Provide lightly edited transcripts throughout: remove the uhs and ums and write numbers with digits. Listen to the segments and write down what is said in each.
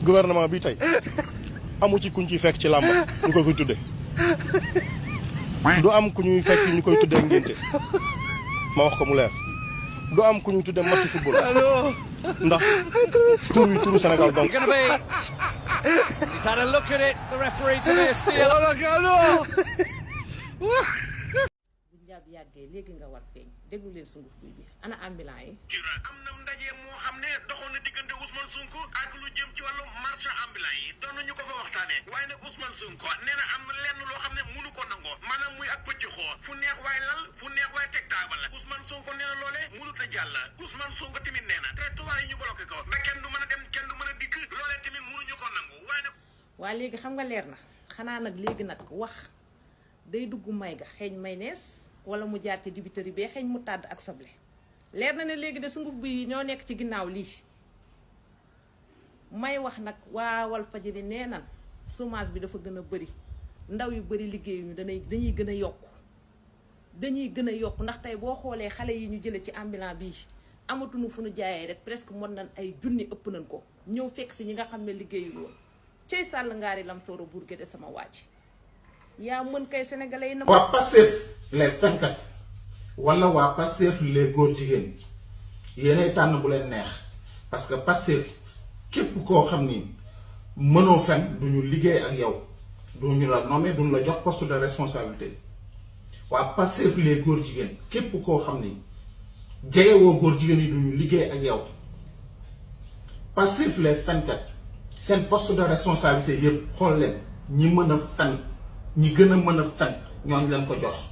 gouvernement bi tey amu ci kuñ ciy fekk ci làmb ñu koy tudde du am ku ñuy fekk ñu koy tuddee ngénte ma wax ko mu leer du am ku ñuy tuddee match football ndax tur wi turu Sénégal donc. He's had a look at it. The referee to be a steal. bu njab yàggee léegi nga war feeñ déglu leen sunguf buy bi ana ambulant yi. am na ndaje moo xam ne doxoon na diggante Ousmane Sonko ak lu jëm ci wàllu marchand ambulant yi doon nañu ko fa waxtaanee waaye nag Ousmane Sonko nee na am na lenn loo xam ne mënu ko nangoo maanaam muy ak pëcc xoo fu neex waay lal fu neex waay teg taabal Ousmane Sonko nee na loolee mënut a jàll Ousmane Sonko tamit nee na trottoir yi ñu bloqué ko ba kenn du mën a dem kenn du mën a dikk loolee tamit mënuñu ko nangu waaye nag. waa léegi xam nga leer na xanaa nag léegi nag wax day dugg may ga xeeñ maynees wala mu jaar ci dibiteri bee xeeñ mu tàdd ak soble leer na ne léegi de sunguf bi ñoo nekk ci ginnaaw lii may wax nag waa Walfadjri nee nan chômage bi dafa gën a bëri ndaw yu bëri liggéeyuñu dañuy gën a yokku dañuy gën a yokku ndax tey boo xoolee xale yi ñu jële ci ambulant bii amatuñu fu ñu jaayee rek presque mën nañ ay junni ëpp nañ ko ñëw fekk si ñi nga xam ne liggéeyul woon cey sàll ngaari lam tooro burge de sama wàcc yaa mën kay sénégalais yi na waa Pastef les fenkat wala waa Pastef les góor jigéen yéenay tànn bu leen neex parce que Pastef képp koo xam ni mënoo fen duñu liggéey ak yow duñu la nommer duñu la jox poste de responsabilité waa Pastef les góor jigéen képp koo xam ni jegewoo góor jigéen yi duñu liggéey ak yow Pastef les fenkat seen poste de responsabilité yëpp xool leen ñi mën a fen ñi gën a mën a fen ñooñu leen ko jox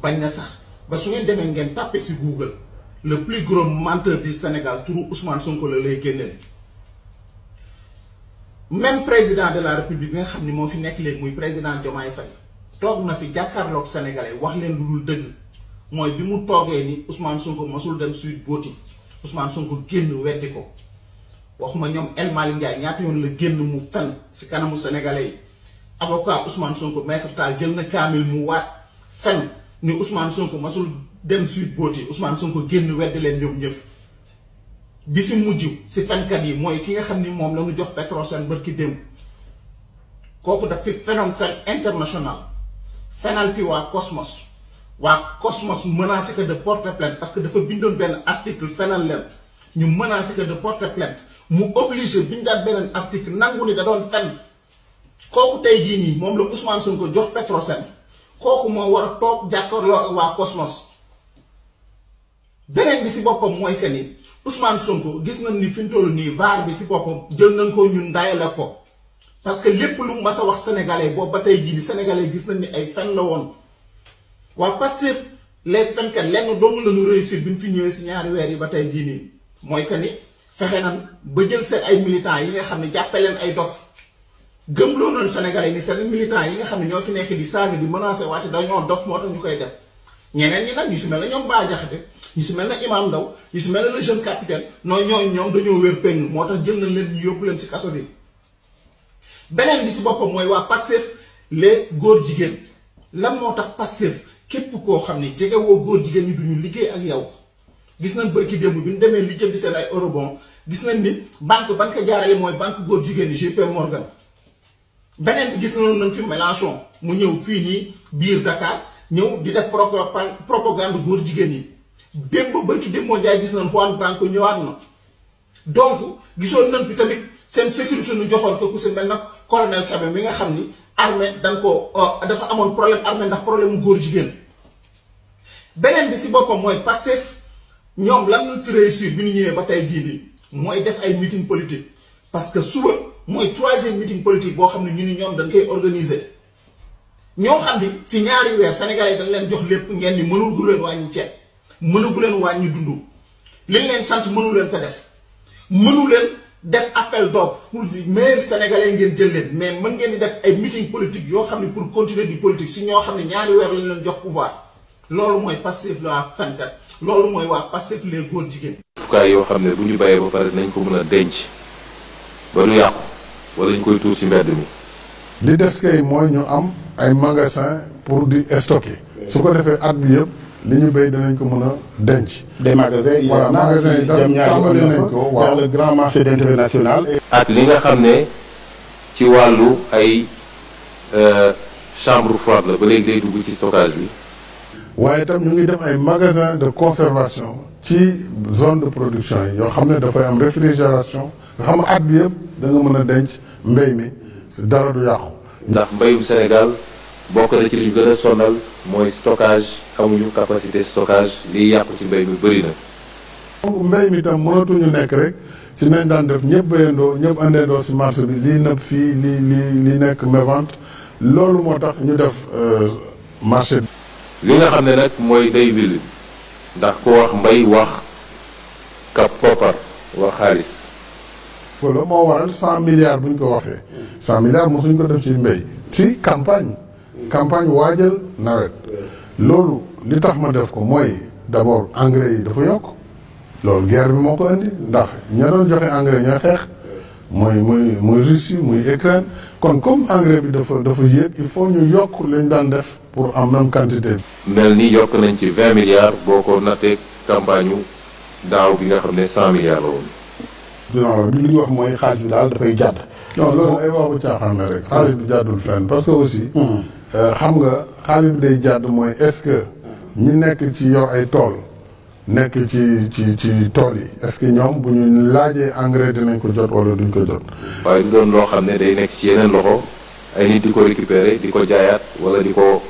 bañ na sax ba su ngeen demee ngeen tàppe ci Google le plus gros menteur du Sénégal turu Ousmane Sonko la lay génneel même président de la République bi nga xam ni moo fi nekk léegi muy président Diomaye Faye toog na fi jàkkaarloog sénégalais wax leen lu dul dëgg mooy bi mu toogee ni Ousmane Sonko mosul dem Sweet Beauty Ousmane Sonko génn weddi ko waxuma ñoom El Malick Ndiaye ñaata yoon la génn mu fen ci kanamu sénégalais yi avocat Ousmane Sonko maître Tall jël na kaamil mu waat fen ni Ousmane Sonko masul dem Sweet Beauty Ousmane Sonko génn weddi leen ñoom ñëpp bi si mujj si fenkat yi mooy ki nga xam ni moom la ñu jox Petrosen bërki démb kooku daf fi fenoon fen international fenal fi waa Cosmos menacé que de porter plainte parce que dafa bindoon benn article fenal leen ñu menacé que de porter plainte mu obligé bindaat beneen article nangu ni da doon fen kooku tey jii nii moom la Ousmane Sonko jox Petrosen kooku moo war a toog jàkkaarloo ak waa Cosmos beneen bi si boppam mooy que ni Ousmane Sonko gis nañ ni fi mu toll nii VAR bi si boppam jël nañ ko ñun ndayale ko parce que lépp lu mas a wax sénégalais boobu ba tey jii nii sénégalais gis nañ ni ay fen la woon waa Pastef les fenkat lenn doomu la ñu réussir bi ñu fi ñëwee si ñaari weer yi ba tey jii nii mooy que ni fexe nan ba jël seen ay militants yi nga xam ne jàppe leen ay dof gëmloo noonu sénégalais ni seen militants yi nga xam ne ñoo fi nekk di saaga di menacé waate dañoo dof moo tax ñu koy def ñeneen ñi nag ñu si mel na ñoom Bah Diakhaté ñu si mel na Imam Ndaw ñu si mel na le jeune capitaine ñoom dañoo wér péng moo tax jël nañ leen ñu yóbbu leen si kaso bi beneen bi si boppam mooy waa Pastef les góor jigéen lan moo tax Pastef képp koo xam ne jegewoo góor jigéen ñi duñu liggéey ak yow gis nañ bërki démb bi ñu demee li jënd seen ay eurobond gis nañ ni banque ban ko jaarale mooy banque góor jigéen ñi JP Morgan beneen bi gis nañ fi Mélenchon mu ñëw fii nii biir Dakar ñëw di def propagande góor jigéen yi démb bërki démb moo jaay gis nañ Juan Branco ñëwaat na donc gisoon nañ fi tamit seen sécurité nu joxoon ko ku si mel nag colonel Kébé mi nga xam ni armée dañ ko dafa amoon problème armée ndax problème mu góor jigéen beneen bi si boppam mooy Pastef ñoom lan lañ fi réussir bi ñu ñëwee ba tey jii nii mooy def ay meeting politique parce que suba mooy 3e meeting politique boo xam ne ñu ni ñoom dañ koy organiser ñoo xam ni si ñaari weer sénégalais dañ leen jox lépp ngeen ni mënul gu leen wàññi ceeb mënu gu leen wàññi dund liñ leen sant mënu leen ko def mënu leen def appel d'offre pour di meilleurs sénégalais ngeen jël leen mais mën ngeen di def ay meeting politique yoo xam ne pour continuer di politique si ñoo xam ne ñaari weer lañ leen jox pouvoir loolu mooy Pastef la fenkat loolu mooy waa Pastef les góor jigéen. fukaay yoo xam ne bu ñu bàyyee ba pare nañ ko mën a denc ba du yàqu wala ñu koy tuur ci mbedd mi. li des kay mooy ñu am ay magasin pour di stocker su ko defee at bi yëpp li ñu béy danañ ko mën a denc. des magasins voilà magasins yi tam tàmbali nañ ko waaw le grand marché international. ak li nga xam ne ci wàllu ay chambre froide la ba léegi day dugg ci stockage bi. waaye itam ñu ngi def ay magasin de conservation ci zone de production yi yoo xam ne dafay am réfrigération nga xam ne at bi yëpp da nga mën a denc mbéy mi dara du yàqu. ndax mbéyum Sénégal bokk na ci li ñu gën a sonal mooy stockage amuñu capacité stockage liy yàqu ci mbéy mi bëri na. donc mbéy mi tam mënatuñu nekk rek ci nañ daan def ñëpp béyandoo ñëpp andeendoo si marché bi lii nëb fii lii nekk mévente loolu moo tax ñu def marché bi. li nga xam ne nag mooy day wil ndax ku wax mbay wax kap koppar wax xaalis. loolu moo waral 100 milliards bu ñu ko waxee 100 milliards mosuñ ko def ci mbéy ci campagne waajal nawet loolu li tax ma def ko mooy d'abord engrais yi dafa yokk loolu guerre bi moo ko indi ndax ña doon joxe engrais ñooy xeex muy Russie muy Ukraine kon comme engrais bi dafa yéeg il faut ñu yokk lañ daan def pour en même quantité bi. mel ni yokk nañ ci 20 milliards boo ko nattee campagne daaw bi nga xam ne 100 milliards la woon. non li ñu wax mooy xaalis bi daal dafay jàdd. non loolu ay waxu caaxaan la rek xaalis bi jàddul fenn parce que aussi. xam nga xaalis bi day jàdd mooy est-ce que ñi nekk ci yor ay tool nekk ci tool yi est-ce que ñoom bu ñu laajee engrais dinañ ko jot wala duñ ko jot. waaye du doon loo xam ne day nekk ci yeneen loxo ay nit di ko récupérer di ko jaayaat wala di ko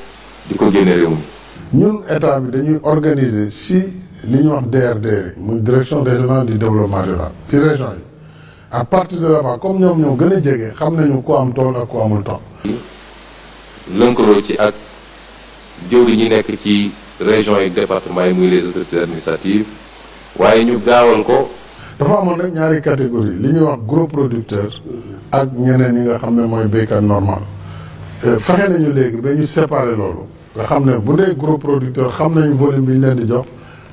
génne réew mi. ñun état bi dañuy organiser si li ñuy wax DRDR muy direction régionale du développement rural ci région yi à partir de là-bas comme ñoom ñoo gën a jege xam nañu ku am tool ak ku amul tool. lënkaloo ci ak jëwri ñi nekk ci région yi département yi muy les autorités administratives waaye ñu gaawal ko. dafa amoon nag ñaari catégorie li ñuy wax gros producteur ak ñeneen ñi nga xam ne mooy béykat normal fexe nañu léegi ba ñu séparer loolu nga xam ne bu dee gros producteur xam nañu volume bi ñu leen di jox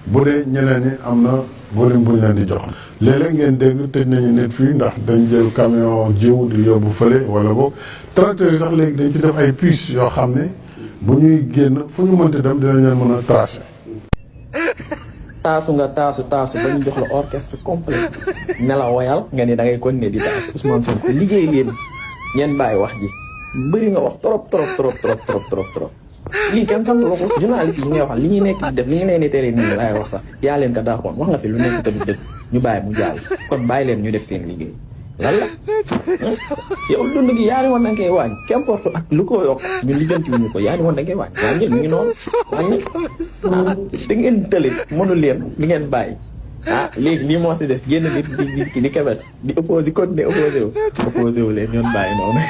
bu dee ñeneen ñi am na volume bu ñu leen di jox. léeg-léeg ngeen dégg tëj nañu nit fii ndax dañ jël camion jiw di yóbbu fële wala boog tracteurs yi sax léegi dañ ci def ay puces yoo xam ne bu ñuy génn fu ñu mënti dem dinañ leen mën a tracer. taasu nga taasu ba ñu jox la orchestre complet ne la woyal nga ni da ngay continuer di taasu Ousmane Sonko liggéey leen ngeen bàyyi wax ji bëri nga wax trop lii kenn sant la ko journaliste yi ngay waxal li ñuy nekk di def li nga leen di tere nii laay wax sax yaa leen ko daaxoon wax nga fi lu nekk tamit dëgg ñu bàyyi mu jàll kon bàyyi leen ñu def seen liggéey lan la yow dund gi yaa ni woon da nga koy wàññi qu'importe ak lu ko yokk ñun lijjanti wuñu ko yaa ni woon da nga koy wàññi wàññi mu ngi noonu wàññi da ngeen tële mënu leen li ngeen bàyyi léegi lii moo si des génn di kebet di opposé continuer opposé wu leen ñoon bàyyi noonu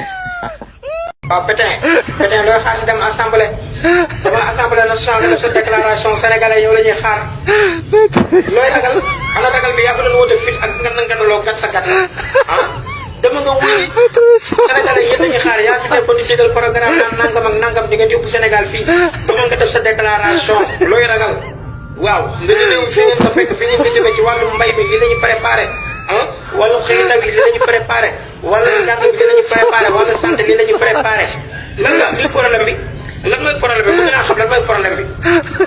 waaw Pétain looy xaar si dem assemblée dama assemblée nationale def sa déclaration sénégalais yow la ñuy xaar looy ragal ana ragal bi yàpp nañu woote fit ak nganaloo gat sa dama nga wuy sénégalais yéen dañuy xaar yaa fi nekkoon di digal programme naan nangam ak nangam di ngeen yóbbu Sénégal fii dama nga def sa déclaration looy ragal waaw nga réew fii ngeen ko fekk fii ngeen ko jëmee ci wàllu mbay mi li la ñu préparé wala xëy na bi li la ñu préparé wala njàng bi li la ñu préparé wala santé li la ñu préparé lan la lii problème bi lan mooy problème bi bëgg naa xam lan mooy problème bi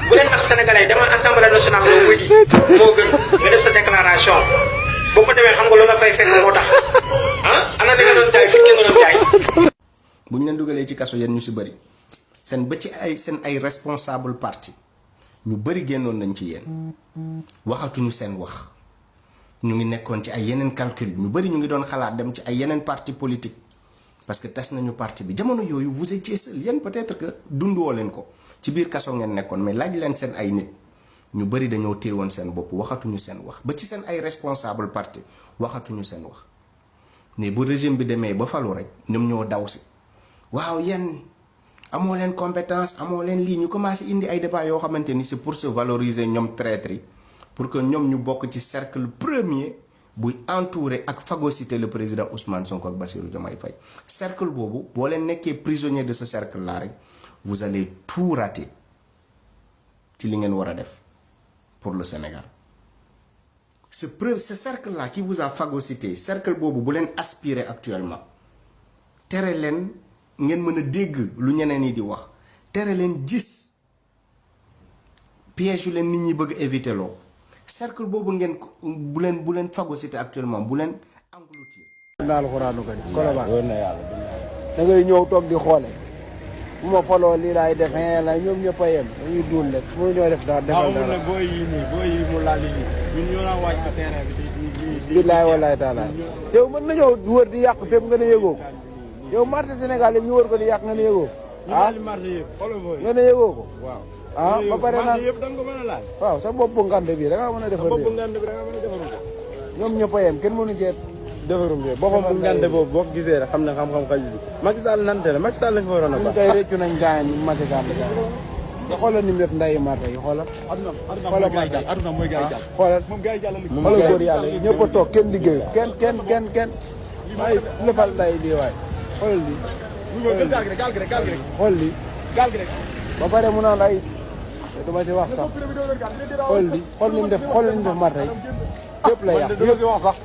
bu leen nax sénégalais dama assemblée nationale nga wuy ji moo gën nga def sa déclaration boo ko demee xam nga loolu la fay fekk moo tax ana da nga doon jaay fi nga doon jaay. bu ñu leen dugalee ci kaso yéen ñu si bëri seen ba ci seen ay responsable parti ñu bëri génnoon nañ ci yéen waxatuñu seen wax. ñu ngi nekkoon ci ay yeneen calcul ñu bëri ñu ngi doon xalaat dem ci ay yeneen parti politique parce que tas nañu parti bi jamono yooyu vous étiez seul yéen peut-être que dundoo leen ko ci biir kaso ngeen nekkoon mais laaj leen seen ay nit ñu bëri dañoo téewoon seen bopp waxatuñu seen wax ba ci seen ay responsable parti waxatuñu seen wax mais bu régime bi demee ba falu rek ñoom ñoo daw si waaw yéen amoo leen compétence amoo leen lii ñu commencé indi ay débat yoo xamante ni c'est pour se valoriser ñoom traître yi pour que ñoom ñu bokk ci cercle premier buy entourer ak phagocyter le président Ousmane Sonko ak Bassirou Diomaye Faye cercle boobu boo leen nekkee prisonnier de ce cercle là rek vous allez tout rater ci li ngeen war a def pour le Sénégal ce cercle là qui vous a phagocyté cercle boobu bu leen aspirer actuellement tere leen ngeen mën a dégg lu ñeneen yi di wax tere leen gis piège yu leen nit ñi bëgg éviter loo cercle boobu ngeen bu leen phagocyté actuellement bu leen engloutir. naal xuraanu ko ni Colobane da ngay ñëw toog di xoole bu ma foloo lii laay def la ñoom ñëpp a yem dañuy duul rek mu ñoo def dara defal dara booy yi mu laal yi ñun ñoo naa wàcc sa terrain bi billaay wallaay taala yow mën na ñëw wër di yàq fépp nga ne yëgoo ko yow marché Sénégal yëpp ñu wër ko di yàq nga ne yëgoo nga ne yëgoo ko waaw ba pare naan waaw sa bopp bu ngande bi da nga mën a defar ñoom ñëpp a yem kenn mënu cee defarum bi boppam bu ngande boobu boo ko gisee rek xam ne xam-xam xaju bi Macky Sall nante la Macky Sall la fi waroon a baax tey réccu nañ gaañ Macky Sall te xoolal ni mu def ndayi marta yi xoolal aduna mooy gaay jàll xoolal góor yàlla yi ñëpp a toog kenn liggéeyu kenn waaye lëfal nday lii waay xoolal lii xool lii ba pare mu naan ay dama ci wax sax xool lii xool ni mu def marta yi yëpp la yàq yëpp wax sax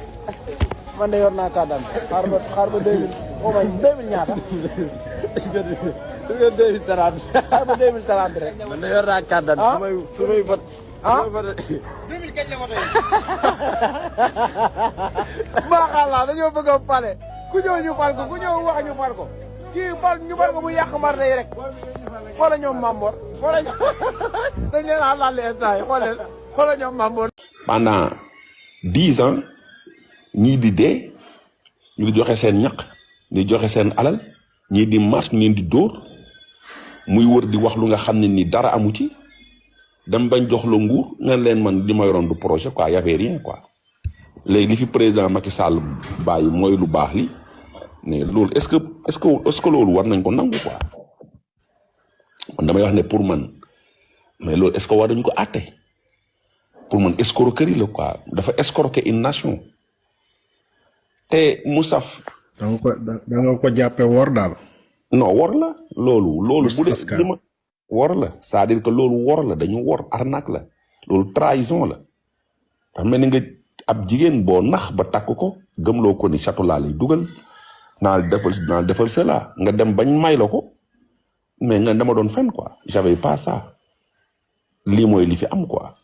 man de yor naa kàddaan xaar ba 2000 au moins 2000 ñaata 2030 xaar ba 2030 rek man de yor naa kàddaan sumay bot 2000 kañ la ma tey maaxalla dañoo bëgg a pale ku ñëw ñu fal ko ku ñëw wax ñu fal ko kii fal ñu fal ko bu yàq marta yi rek xoola ñoom Mamboor xoola dañ leen xalaat instant yi xoola ñoom Mamboor pendant 10 ans ñii di dee ñu di joxe seen ñaq di joxe seen alal ñii di marche ñu leen di dóor muy wër di wax lu nga xam ne ni dara amu ci dem bañ jox la nguur nga leen man li ma yoroon du projet quoi y avait rien quoi léegi li fi président Macky Sall bàyyi mooy lu baax li mais loolu est-ce que loolu war nañ ko nangu quoi man damay wax ne pour man mais loolu est-ce que war nañ ko àtte pour man escroquerie la quoi dafa escroquer une nation. te Moussaf. da nga ko jàppe wor daal. non wor la loolu bu dee ma wor la c'est-à-dire que loolu wor la dañu wor arnaque la loolu trahison la dafa mel ni nga ab jigéen boo nax ba takk ko gëmloo ko ni château laa lay dugal naal defal cela nga dem bañ may la ko mais nga dama doon fen quoi j'avais pas ça lii mooy li fi am quoi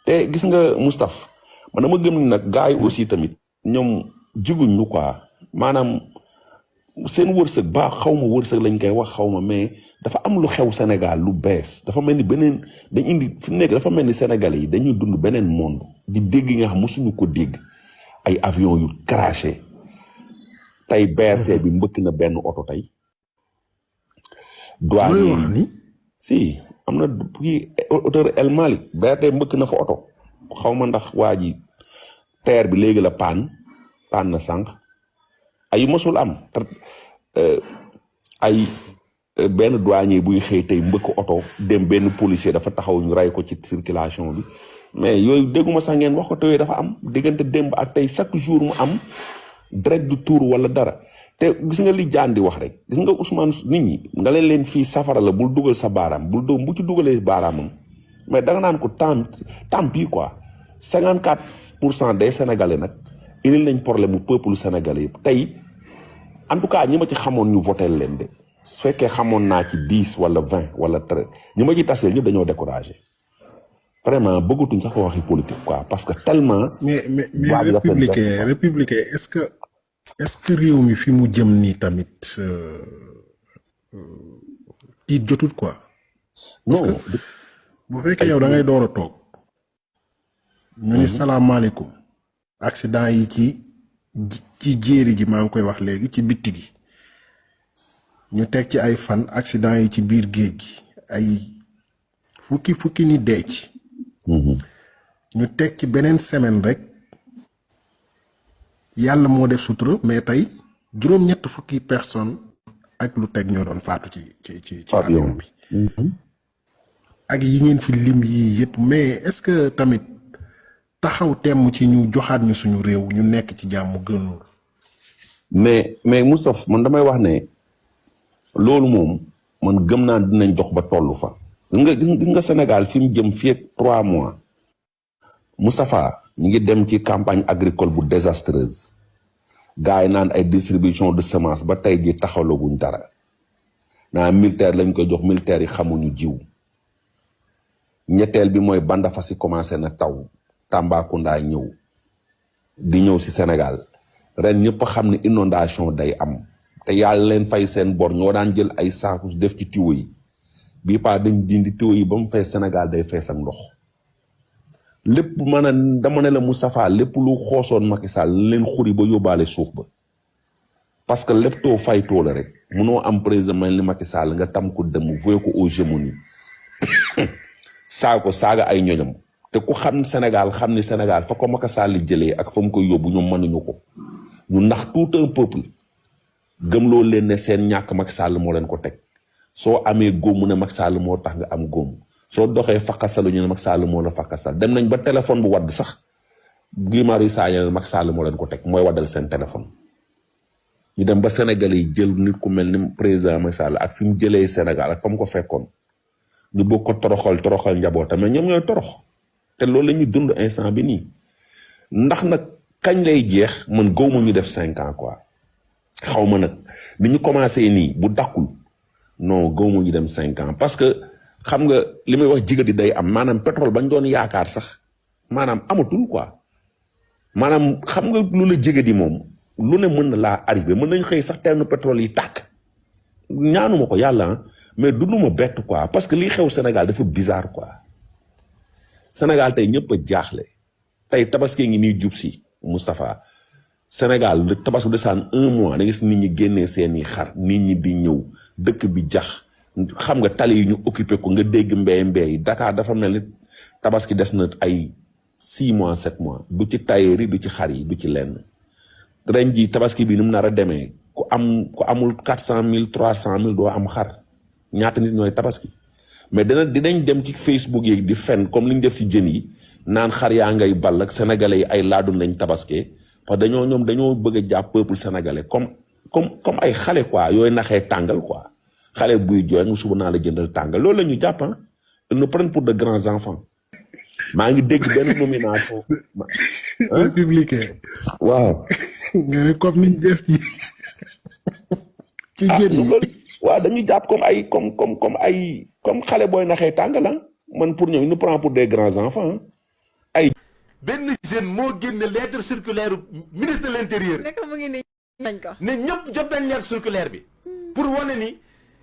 te gis nga Moustapha man dama gëm ni nag gars yi aussi tamit ñoom jiguñ ñu quoi maanaam seen wërsëg ba xaw ma wërsëg lañ koy wax xaw ma mais dafa am lu xew Sénégal lu bees dafa mel ni beneen dañ indi fi mu nekk dafa mel ni Sénégalais yi dañuy dund beneen monde di dégg nga xam mosuñu ko dégg ay avion yu crashé tey BRT bi mbëkk na benn oto tey. douane si am na kii auteur El Malick BRT mbëkk na fa oto xaw ma ndax waa ji terre bi léegi la paan na sànq ay mosul am ay benn douanier buy xëy tey mbëkk oto dem benn policier dafa taxaw ñu ray ko ci circulation bi mais yooyu dégguma sax ngeen wax ko te yooyu dafa am diggante démb ak tey chaque jour mu am direct du tour wala dara te gis nga li jaan di wax rek gis nga Ousmane nit ñi nga leen fii safara la bul dugal sa baaraam bu ci dugalee baaraamam mais danga naan ko tant pis quoi 54% des Sénégalais nag indil nañ problème mu peuple sénégalais yëpp tey en tout cas ñi ma ci xamoon ñu voté leen de su fekkee xamoon naa ci 10 wala 20 wala 13 ñi ma ci taseel ñëpp dañoo découragé vraiment bëggatuñ sax ko waxi politique quoi parce que tellement. mais républicain est-ce que réew mi fi mu jëm nii tamit tiit jotut quoi. non bu fekkee yow da ngay door a toog. ñu ni salaamaaleykum. accident yi ci jéeri ji maa ngi koy wax léegi ci bitti gi ñu teg ci ay fan accident yi ci biir géej gi ay fukki ni dee ci ñu teg ci beneen semaine rek yàlla moo def sutura mais tey juróom-ñett fukki personne ak lu teg ñoo doon faatu ci avion bi ak yi ngeen fi lim yii yëpp mais est-ce que tamit taxaw temm ci ñu joxaat ñu suñu réew ñu nekk ci jàmm gënul. mais Moustapha man damay wax ne loolu moom man gëm naa dinañ dox ba tollu fa. gis nga Sénégal fi mu jëm fii ak 3 mois Moustapha ñu ngi dem ci campagne agricole bu désastreuse gars yi naan ay distribution de semence ba tey ji taxawlaguñ dara naa militaire lañ koy jox militaire yi xamuñu jiw ñetteel bi mooy banda fas yi commencé na taw Tambacounda ñëw di ñëw si Sénégal ren ñëpp xam ne inondation day am te yàlla leen fay seen bor ñoo daan jël ay saaku def ci tiwo yi bii paa dañ dindi tiwo yi ba mu fees Sénégal day fees ak ndox lépp mën a dama ne la Moustapha lépp lu xoosoon Macky Sall leen xuri ba yóbbaale suuf ba parce que lépp too fay too la rek munoo am président mel ni Macky Sall nga tam ko dem voye ko aux gémonies saaga ay ñoñam te ku xam Sénégal xam ni Sénégal fa ko Macky Sall jëlee ak fa mu koy yóbbu ñoom mënuñu ko ñu nax tout un peuple gëmloo leen ne seen ñàkk Macky Sall moo leen ko teg soo amee góom mu ne Macky Sall moo tax nga am góom soo doxee fakkasalu ñu ne Macky Sall moo la fakkasal dem nañ ba téléphone bu wadd sax Guy Marius Sagna ne Macky Sall moo leen ko teg mooy waddal seen téléphone ñu dem ba Sénégal yi jël nit ku mel ni président Macky Sall ak fi mu jëlee Sénégal ak fa mu ko fekkoon ñu bëgg ko toroxal njabootam mais ñoom ñooy torox te loolu la ñuy dund instant bi nii ndax nag kañ lay jeex man gaw ma ñu def 5 ans quoi xaw ma nag bi ñu commencé nii bu dakkul non gaw ma ñu dem 5 ans parce que xam nga li may wax jigadi day am maanaam pétrole bañ doon yaakaar sax maanaam amatul quoi maanaam xam nga lu la jigadi moom lu ne mën na laa arrivé mën nañ xëy sax teenu pétrole yi tàkk ñaanuma ko yàlla mais dunduma bett quoi parce que lii xew Sénégal dafa bizarre quoi Sénégal tey ñëpp a jaaxle tey tabaski ngi nii jub si Moustapha Sénégal le tabaski desaan 1 mois da gis nit ñi génnee seeni xar nit ñi di ñëw dëkk bi jax xam nga tali yi ñu occupé ko nga dégg mbéy Dakar dafa mel ni tabaski des na ay 6 mois 7 mois du ci tailleur yi du ci xar yi du ci lenn ren ji tabaski bi ni mu nar a demee ku amul 400 000 300 000 doo am xar ñaata nit ñooy tabaski mais dinañ dem ci Facebook yi di fen comme li ñu def si jën yi naan xar yaa ngay ball ak sénégalais yi ay laadum lañ tabaskee parce que dañoo bëgg a jàpp peuple sénégalais comme ay xale quoi yooyu naxee tàngal quoi xale buy jooy nga suba naa la jëndal tàngal loolu la ñu jàpp ils nous prennent pour de grands enfants maa ngi dégg benn nomination. républicain. waaw. nga ne comme niñ def ci jën yi. waaw dañuy jàpp comme xale booy naxee tàngal man pour ñoom ils nous prennent pour des grands enfants ay. benn jeune moo génne lettre circulaire ministre de l'intérieur. nekk mu ngi nii nañ ko. ne ñëpp jot nañ lettre circulaire bi. pour wane ni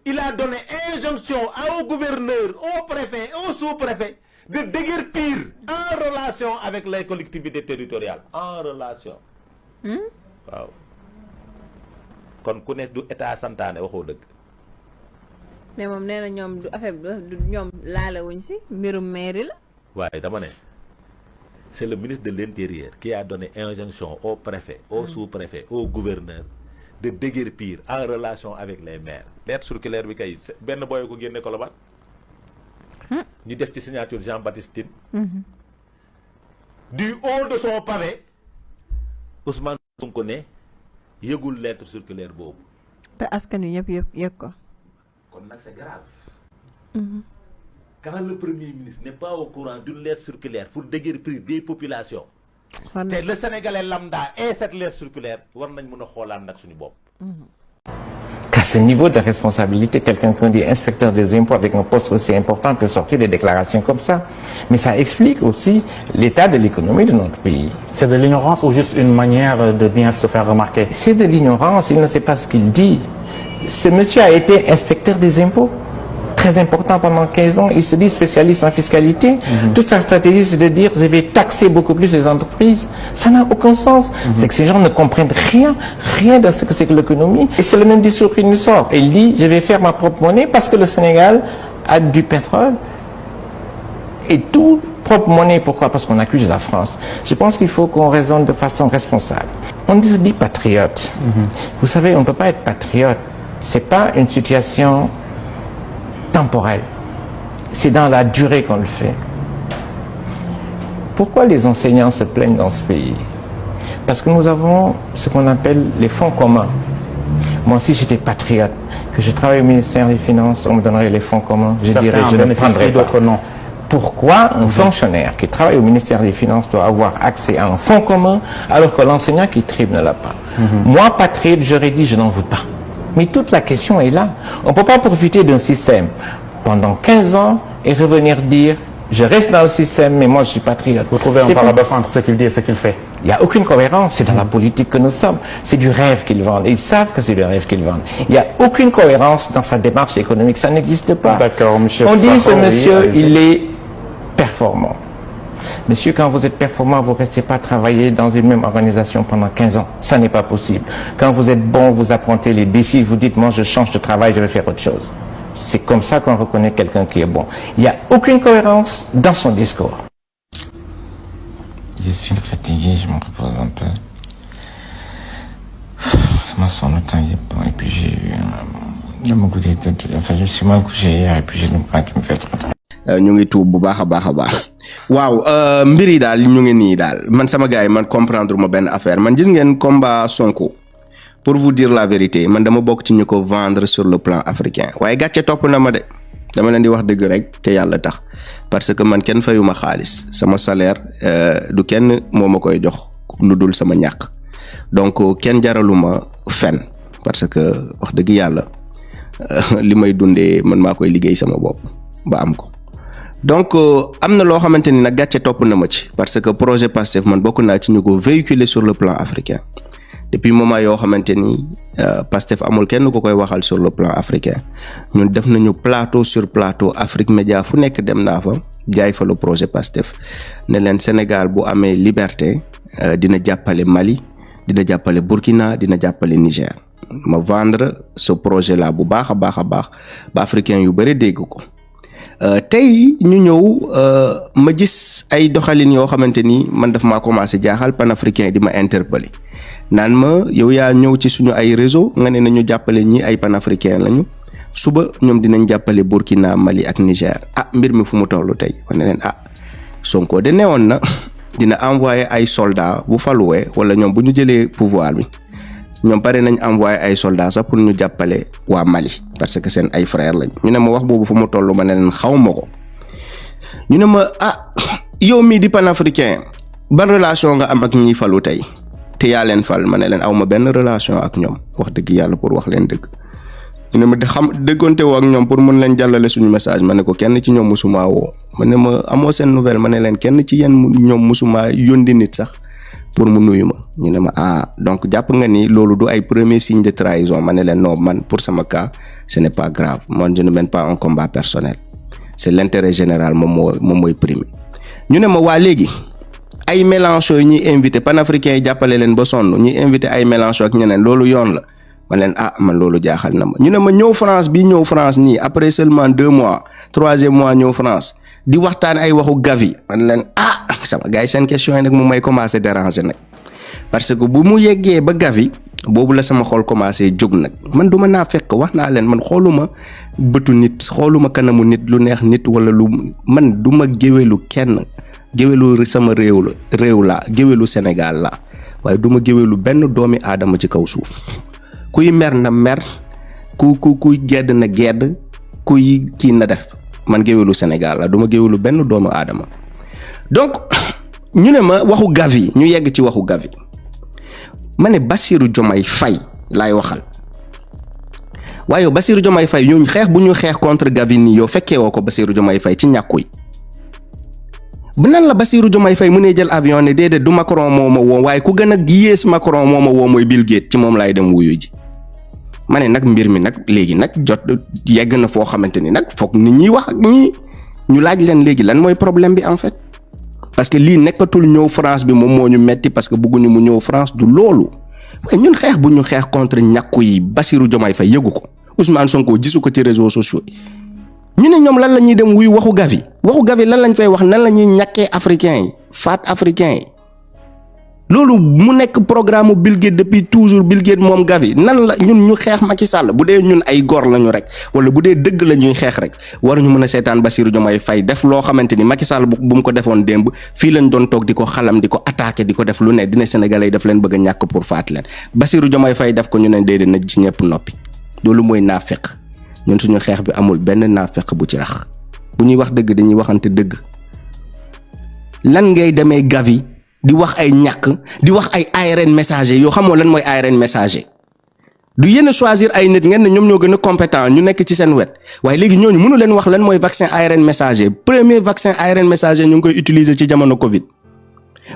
il a donné injonction au gouverneur au préfet au sous-préfet de déguerpir en relation avec les collectivités territoriales en relation. waaw kon ku ne du état santaane waxoo dëgg. mais moom nee na ñoom du affaire du ñoom laale wuñ si mbirum mairie la. waaye dama ne c'est le ministre de l'Intérieur qui a donné injonction au préfet au sous-préfet au gouverneur de déguerpir en relation avec les maires. lettre circulaire bi kay benn boy ko génne Colobane ñu def ci signature Jean-Baptiste Tine. du haut de son pavé Ousmane Sonko ne yëgul lettre circulaire boobu. te askan wi ñëpp yëg ko. kon nag c'est grave. Quand le Premier ministre n'est pas au courant d'une lettre circulaire pour déguerpir des populations, le Sénégalais lambda et cette lettre circulaire, war nañ mëna xoolaat nak suñu bopp. Qu'à ce niveau de responsabilité, quelqu'un qui dit inspecteur des impôts avec un poste aussi important peut sortir des déclarations comme ça. Mais ça explique aussi l'état de l'économie de notre pays. C'est de l'ignorance ou juste une manière de bien se faire remarquer? C'est de l'ignorance, il ne sait pas ce qu'il dit. Ce monsieur a été inspecteur des impôts. Très important pendant 15 ans, il se dit spécialiste en fiscalité. Toute sa stratégie, c'est de dire je vais taxer beaucoup plus les entreprises. Ça n'a aucun sens. C'est que ces gens ne comprennent rien de ce que c'est que l'économie. Et c'est le même discours qu'il nous sort. Et il dit je vais faire ma propre monnaie parce que le Sénégal a du pétrole et tout propre monnaie. Pourquoi? Parce qu'on accuse la France. Je pense qu'il faut qu'on raisonne de façon responsable. On se dit patriote. Vous savez, on ne peut pas être patriote. C'est pas une situation temporel. C'est dans la durée qu'on le fait. Pourquoi les enseignants se plaignent dans ce pays? Parce que nous avons ce qu'on appelle les fonds communs. Moi aussi j'étais patriote, que je travaille au ministère des Finances, on me donnerait les fonds communs, je dirais je ne prendrais pas. Non. Pourquoi un fonctionnaire qui travaille au ministère des Finances doit avoir accès à un fonds commun alors que l'enseignant qui tripe ne l'a pas? Moi, patriote, j'aurais dit je n'en veux pas. Mais toute la question est là. On ne peut pas profiter d'un système pendant 15 ans et revenir dire Je reste dans le système, mais moi je suis patriote. Vous trouvez un paradoxe entre ce qu'il dit et ce qu'il fait? Il n'y a aucune cohérence, c'est dans la politique que nous sommes. C'est du rêve qu'ils vendent, ils savent que c'est du rêve qu'ils vendent. Il n'y a aucune cohérence dans sa démarche économique, ça n'existe pas. D'accord, monsieur. On dit ce Sakho, monsieur, oui, il est performant. Monsieur, quand vous êtes performant, vous ne restez pas travailler dans une même organisation pendant 15 ans. Ça n'est pas possible. Quand vous êtes bon, vous affrontez les défis, vous dites, moi je change de travail, je vais faire autre chose. C'est comme ça qu'on reconnaît quelqu'un qui est bon. Il n'y a aucune cohérence dans son discours. Je suis fatigué, je me repose un peu. Moi, son temps est bon, et puis j'ai eu un goût de... Enfin, je suis mal couché hier, et puis j'ai le bras qui me fait trop mal. ñu ngi tuub bu baax a baax waaw mbir yi daal ñu ngi nii daal man sama gars yi man comprendre ma benn affaire man gis ngeen combat Sonko pour vous dire la vérité man dama bokk ci ñu ko vendre sur le plan africain waaye gàcce topp na ma de dama leen di wax dëgg rek te yàlla tax parce que man kenn fayuma xaalis sama salaire du kenn moo ma koy jox lu dul sama ñàkk donc kenn jaraluma fen parce que wax dëgg yàlla li may dundee man maa koy liggéey sama bopp ba am ko. Donc am na loo xamante ni nag gàcce topp na ma ci parce que projet Pastef man bokk naa ci ñu ko véhiculer sur le plan africain depuis moment yoo xamante ni Pastef amul kenn ko koy waxal sur le plan africain ñun def nañu plateau sur plateau Afrique Média fu nekk dem naa fa jaay fa le projet Pastef ne leen Sénégal bu amee liberté dina jàppale Mali dina jàppale Burkina dina jàppale Niger ma vendre ce projet là bu baax a baax ba africain yu bëri dégg ko. Tey ñu ñëw ma gis ay doxalin yoo xamante ni man daf maa commencé jaaxal panafricain di ma interpeller naan ma yow yaa ñëw ci suñu ay réseau nga ne nañu jàppale ñi ay panafricain lañu suba ñoom dinañ jàppale Burkina Mali ak Niger mbir mi fu mu tollu tey ma ne leen Sonko de newoon na dina envoyer ay soldats bu faluwee wala ñoom bu ñu jëlee pouvoir bi ñoom pare nañ envoyer ay soldats sax pour ñu jàppale waa Mali parce que seen ay frères lañ ñu ne ma wax boobu fu mu toll ma ne leen xaw ma ko ñu ne ma yow mii di panafricain ban relation nga am ak ñiy falu tey te yaa leen fal ma ne leen aw ma benn relation ak ñoom wax dëgg yàlla pour wax leen dëgg ñu ne ma déggoonte woo ak ñoom pour mën leen jàllale suñu message ma ne ko kenn ci ñoom musuma woo ma ne ma amoo seen nouvelle ma ne leen kenn ci yéen ñoom musuma yóndi nit sax pour mu nuyu ma ñu ne ma donc jàpp nga ni loolu du ay premier signe de trahison ma ne leen non man pour sama cas ce n'est pas grave moi je ne mène pas un combat personnel c'est l'intérêt général moom mooy primé ñu ne ma waa léegi ay Mélenchon yi ñuy invité panafricains yi jàppale leen ba sonn ñuy invité ay Mélenchon ak ñeneen loolu yoon la ma leen man loolu jaaxal na ma ñu ne ma ñëw France nii après seulement 2 mois 3e mois ñëw France di waxtaan ay waxu Gavi man leen sama gars yi seen question yi nag mu may commencé déranger nag parce que bu mu yeggee ba Gavi boobu la sama xol commencé jóg nag man du ma naa fekk wax naa leen man xooluma bëtu nit xooluma kanamu nit lu neex nit wala lu man du ma géwélu kenn géwélu sama réew la géwélu Sénégal la waaye du ma géwélu benn doomi aadama ci kaw suuf kuy mer na mer kuy gedd na gedd kuy kii na def man géwélu Sénégal la du ma géwélu benn doomu aadama donc ñu ne ma waxu Gavi ñu yegg ci waxu Gavi ma ne Bassirou Diomaye Faye laay waxal waaye Bassirou Diomaye Faye ñu xeex bu ñu xeex contre Gavi nii yow fekkee woo ko Bassirou Diomaye Faye ci ñàkku yi bu nan la Bassirou Diomaye Faye mu ne jël avion ne déedéet du Macron moo ma woo waaye ku gën a yées Macron moo ma woo mooy Bill Gates ci moom laay dem wuyu ji ma ne nag mbir mi nag léegi nag jot yegg na foo xamante ni nag foog nit ñi wax ak ñi ñu laaj leen léegi lan mooy problème bi en fait parce que lii nekkatul ñëw France bi moom moo ñu metti parce que bëgguñu mu ñëw France du loolu waaye ñun xeex bu ñu xeex contre ñàkku yi Bassirou Diomaye Faye yëgu ko Ousmane Sonko gisu ko ci réseaux sociaux ñu ne ñoom lan la ñuy dem wuyu waxu Gavi lan lañ fay wax nan la ñuy ñàkkee africain yi faat africain yi loolu mu nekk programme Bill Gates depuis toujours Bill Gates moom Gavi nan la ñun ñu xeex Macky Sall bu dee ñun ay góor lañu rek wala bu dee dëgg la ñuy xeex rek waruñu mën a seetaan Bassirou Diomaye Faye def loo xamante ni Macky Sall bu mu ko defoon démb fii lañ doon toog di ko xalam di ko attaqué di ko def lu ne dina Sénégalais yi daf leen bëgg a ñàkk pour faat leen Bassirou Diomaye Faye def ko ñu ne déedéet na ci ñëpp noppi loolu mooy naafeq ñun suñu xeex bi amul benn naafeq bu ci rax bu ñuy wax dëgg dañuy waxante dëgg lan ngay demee Gavi di wax ay ñàkk di wax ay ARN messager yoo xamoo lan mooy ARN messager du yéen a choisir ay nit ngeen ne ñoom ñoo gën a compétent ñu nekk ci seen wet waaye léegi ñooñu mënu leen wax lan mooy vaccin ARN messager premier vaccin ARN messager ñu ngi koy utiliser ci jamono Covid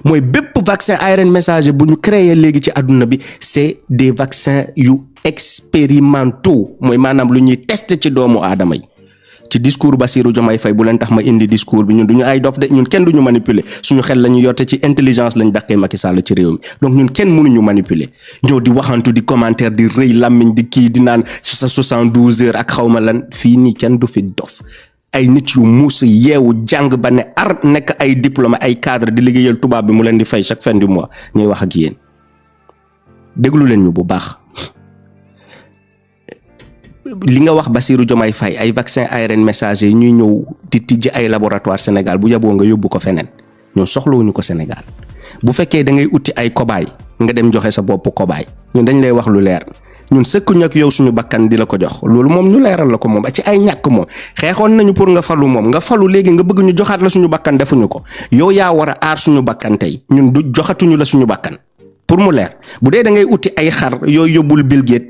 mooy bépp vaccin ARN messager bu ñu créé léegi ci àdduna bi c'est des vaccins yu expérimentaux mooy maanaam lu ñuy tester ci doomu aadama yi ci discours Bassirou Diomaye Faye bu leen tax ma indi discours bi ñun duñu ay dof de ñun kenn duñu manipuler suñu xel la ñu yorte ci intelligence lañ dàqee Macky Sall ci réew mi donc ñun kenn mënuñu manipuler ñëw di waxantu di commentaire di rëy làmmiñ di kii di naan sa 72 heures ak xawma lan fii nii kenn du fi dof ay nit yu muus yeewu jàng ba ne ar nekk ay diplôme ay cadre di liggéeyal tubaab bi mu leen di fay chaque fin du mois ñuy wax ak yéen déglu leen ñu bu baax li nga wax Bassirou Diomaye Faye ay vaccin ARN messager ñuy ñëw di tijji ay laboratoire Sénégal bu yaboo nga yóbbu ko feneen ñun soxlawuñu ko Sénégal bu fekkee da ngay uti ay cobaye nga dem joxe sa bopp cobaye ñun dañ lay wax lu leer ñun sëkkuñu ak yow suñu bakkan di la ko jox loolu moom ñu leeral la ko moom ci ay ñàkk moom xeexoon nañu pour nga falu moom nga falu léegi nga bëgg ñu joxaat la suñu bakkan defuñu ko yow yaa war a aar suñu bakkan tey ñun du joxatuñu la suñu bakkan pour mu leer bu dee da ngay uti ay xar yooyu yóbbul Bill Gates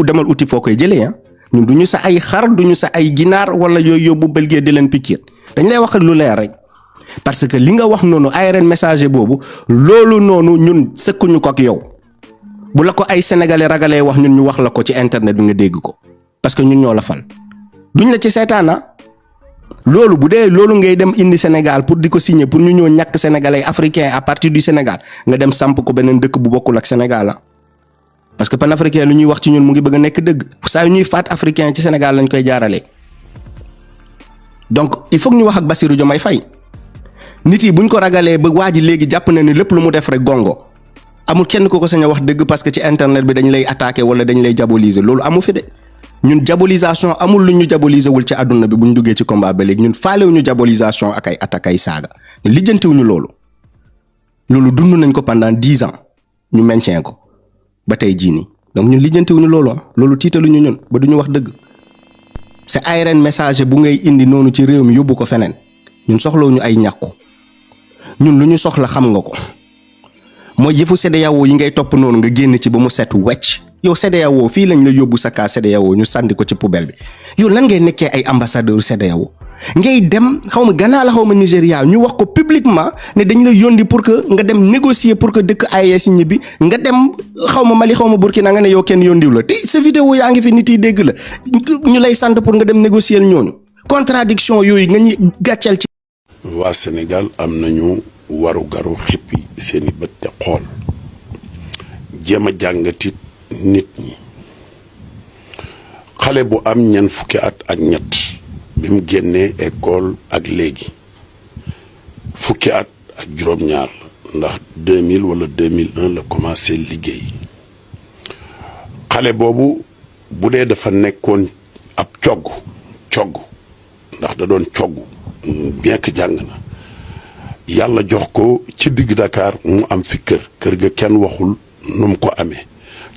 demal uti foo koy jëlee ñun duñu sa ay xar duñu sa ay ginaar wala yooyu yóbbu Bill Gates di leen piquer dañ lay wax lu leer rek parce que li nga wax noonu ARN messager boobu loolu noonu ñun sëkkuñu ko ak yow bu la ko ay sénégalais ragalee wax ñun ñu wax la ko ci internet bi nga dégg ko parce que ñun ñoo la fal duñ la ci seetaana loolu bu dee loolu ngay dem indi Sénégal pour di ko signer pour ñu ñëw ñàkk sénégalais africain à partir du Sénégal nga dem samp ko beneen dëkk bu bokkul ak Sénégal parce que panafricain lu ñuy wax ci ñun mu ngi bëgg a nekk dëgg saa yu ñuy faat africain ci Sénégal lañ koy jaarale donc il faut que ñu wax ak Bassirou Diomaye Faye nit yi buñ ko ragalee ba waa ji léegi jàpp na ni lépp lu mu def rek gongo amul kenn ko sañ a wax dëgg parce que ci internet bi dañ lay attaquer wala dañ lay diaboliser loolu amu fi de ñun diabolisation amul lu ñu diaboliser wul ci àdduna bi bu ñu duggee ci combat ba léegi ñun faalewuñu diabolisation ak ay attaque ay saaga ñun lijjantiwuñu loolu dund nañ ko pendant 10 ans ñu maintien ko ba tey jii nii donc ñun lijjantiwuñu loolu tiitaluñu ñun ba duñu wax dëgg c'est ARN messager bu ngay indi noonu ci réew mi yóbbu ko feneen ñun soxlawuñu ay ñàkku ñun lu ñu soxla xam nga ko mooy yëfu CEDEAO yi ngay topp noonu nga génn ci ba mu set wecc yow CEDEAO fii lañ la yóbbu sa cas CEDEAO ñu sànni ko ci poubelle bi yow lan ngay nekkee ay ambassadeur CEDEAO ngay dem xaw ma Ghana la xaw ma Nigéria ñu wax ko publiquement ne dañ la yónni pour que nga dem négocier pour que dëkk AES ñibbi nga dem xaw ma Mali xaw ma Burkina nga ne yow kenn yóndiw la te sa vidéo yaa ngi fi nit yi dégg la ñu lay sant pour nga dem négocier ñooñu contradiction yooyu nga ñuy gàcceel ci. waa Sénégal am nañu waru garu xippi seeni bët te xool jéem a jàngatit nit ñi xale bu am ñeent fukki at ak ñett bi mu génnee école ak léegi fukki at ak juróom-ñaar ndax 2000 wala 2001 la commencé liggéey xale boobu bu dee dafa nekkoon ab cogg ndax da doon cogg bien que jàng na yàlla jox ko ci digg Dakar mu am fi kër ga kenn waxul nu mu ko amee